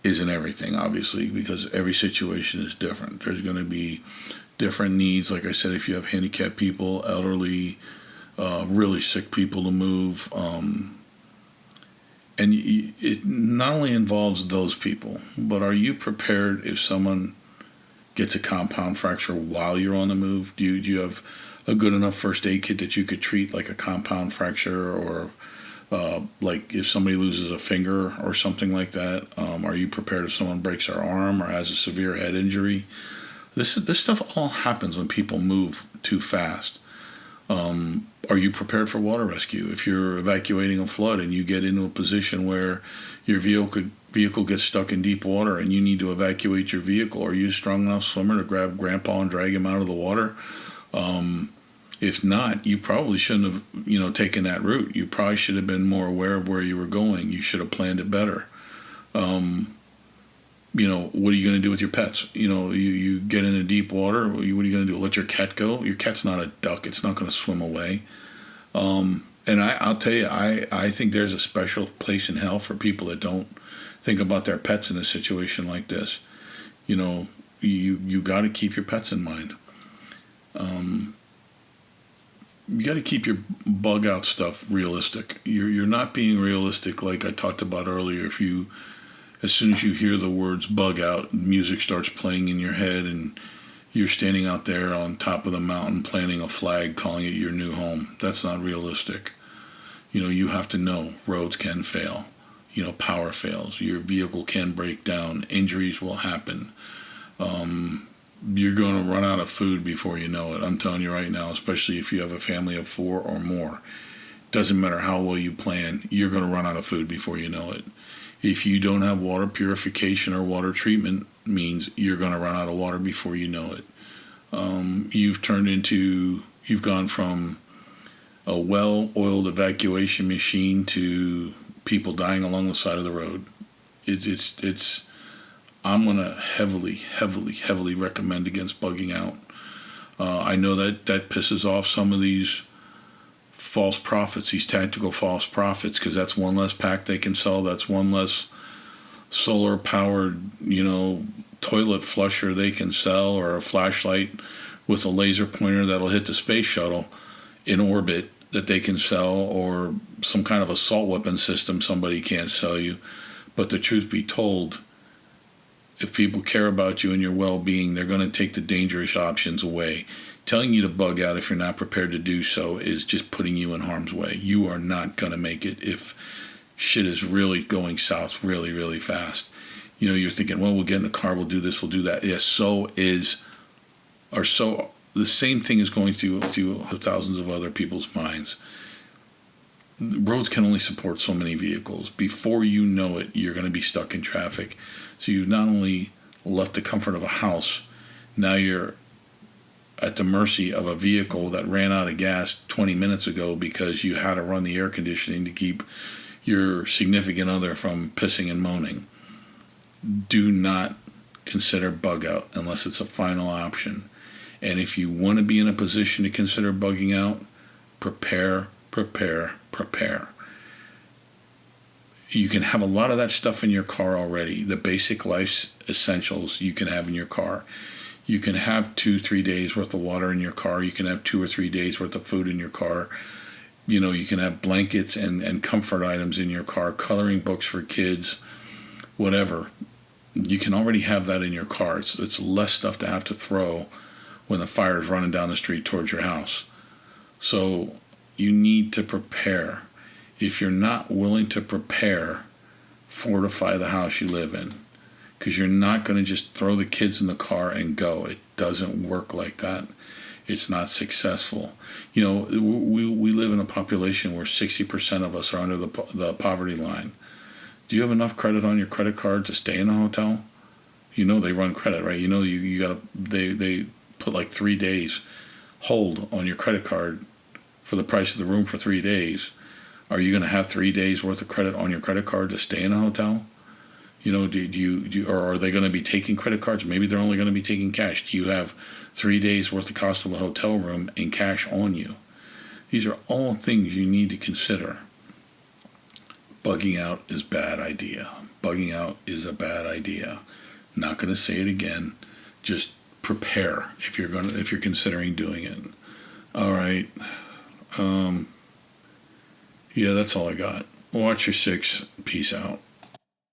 Speaker 1: isn't everything, obviously, because every situation is different. There's going to be different needs. Like I said, if you have handicapped people, elderly, really sick people to move, and it not only involves those people, but are you prepared if someone gets a compound fracture while you're on the move? Do you have a good enough first aid kit that you could treat like a compound fracture, or like if somebody loses a finger or something like that? Are you prepared if someone breaks their arm or has a severe head injury? This stuff all happens when people move too fast. Are you prepared for water rescue? If you're evacuating a flood and you get into a position where your vehicle gets stuck in deep water and you need to evacuate your vehicle, are you a strong enough swimmer to grab Grandpa and drag him out of the water? If not, you probably shouldn't have, taken that route. You probably should have been more aware of where you were going. You should have planned it better. What are you going to do with your pets? You get into deep water. What are you going to do? Let your cat go? Your cat's not a duck. It's not going to swim away. And I'll tell you, I think there's a special place in hell for people that don't think about their pets in a situation like this. You got to keep your pets in mind. You got to keep your bug out stuff realistic. You're not being realistic, like I talked about earlier. As soon as you hear the words bug out, music starts playing in your head and you're standing out there on top of the mountain planting a flag, calling it your new home. That's not realistic. You have to know roads can fail. Power fails. Your vehicle can break down. Injuries will happen. You're going to run out of food before you know it. I'm telling you right now, especially if you have a family of 4 or more. Doesn't matter how well you plan, you're going to run out of food before you know it. If you don't have water purification or water treatment, means you're going to run out of water before you know it. You've gone from a well-oiled evacuation machine to people dying along the side of the road. I'm going to heavily recommend against bugging out. I know that pisses off some of these false prophets, these tactical false prophets, because that's one less pack they can sell. That's one less solar powered, toilet flusher they can sell, or a flashlight with a laser pointer that'll hit the space shuttle in orbit that they can sell, or some kind of assault weapon system somebody can't sell you. But the truth be told, if people care about you and your well-being, they're going to take the dangerous options away. Telling you to bug out if you're not prepared to do so is just putting you in harm's way. You are not going to make it if shit is really going south really, really fast. You're thinking, well, we'll get in the car, we'll do this, we'll do that. Yes, the same thing is going through thousands of other people's minds. Roads can only support so many vehicles. Before you know it, you're going to be stuck in traffic. So you've not only left the comfort of a house, now you're at the mercy of a vehicle that ran out of gas 20 minutes ago because you had to run the air conditioning to keep your significant other from pissing and moaning. Do not consider bug out unless it's a final option. And if you want to be in a position to consider bugging out, prepare. You can have a lot of that stuff in your car already. The basic life essentials you can have in your car. You can have 2-3 days worth of water in your car. You can have 2 or 3 days worth of food in your car. You can have blankets and comfort items in your car, coloring books for kids, whatever. You can already have that in your car. It's less stuff to have to throw when the fire is running down the street towards your house. So you need to prepare. If you're not willing to prepare, fortify the house you live in, because you're not going to just throw the kids in the car and go. It doesn't work like that. It's not successful. You know, we live in a population where 60% of us are under the poverty line. Do you have enough credit on your credit card to stay in a hotel? You know they run credit, right? You know you got to they put like 3 days hold on your credit card for the price of the room for 3 days. Are you going to have 3 days worth of credit on your credit card to stay in a hotel? You know, do you or are they going to be taking credit cards? Maybe they're only going to be taking cash. Do you have 3 days worth of cost of a hotel room and cash on you? These are all things you need to consider. Bugging out is bad idea. Bugging out is a bad idea. Not going to say it again. Just prepare if you're considering doing it. All right. Yeah, that's all I got. Watch your six. Peace out.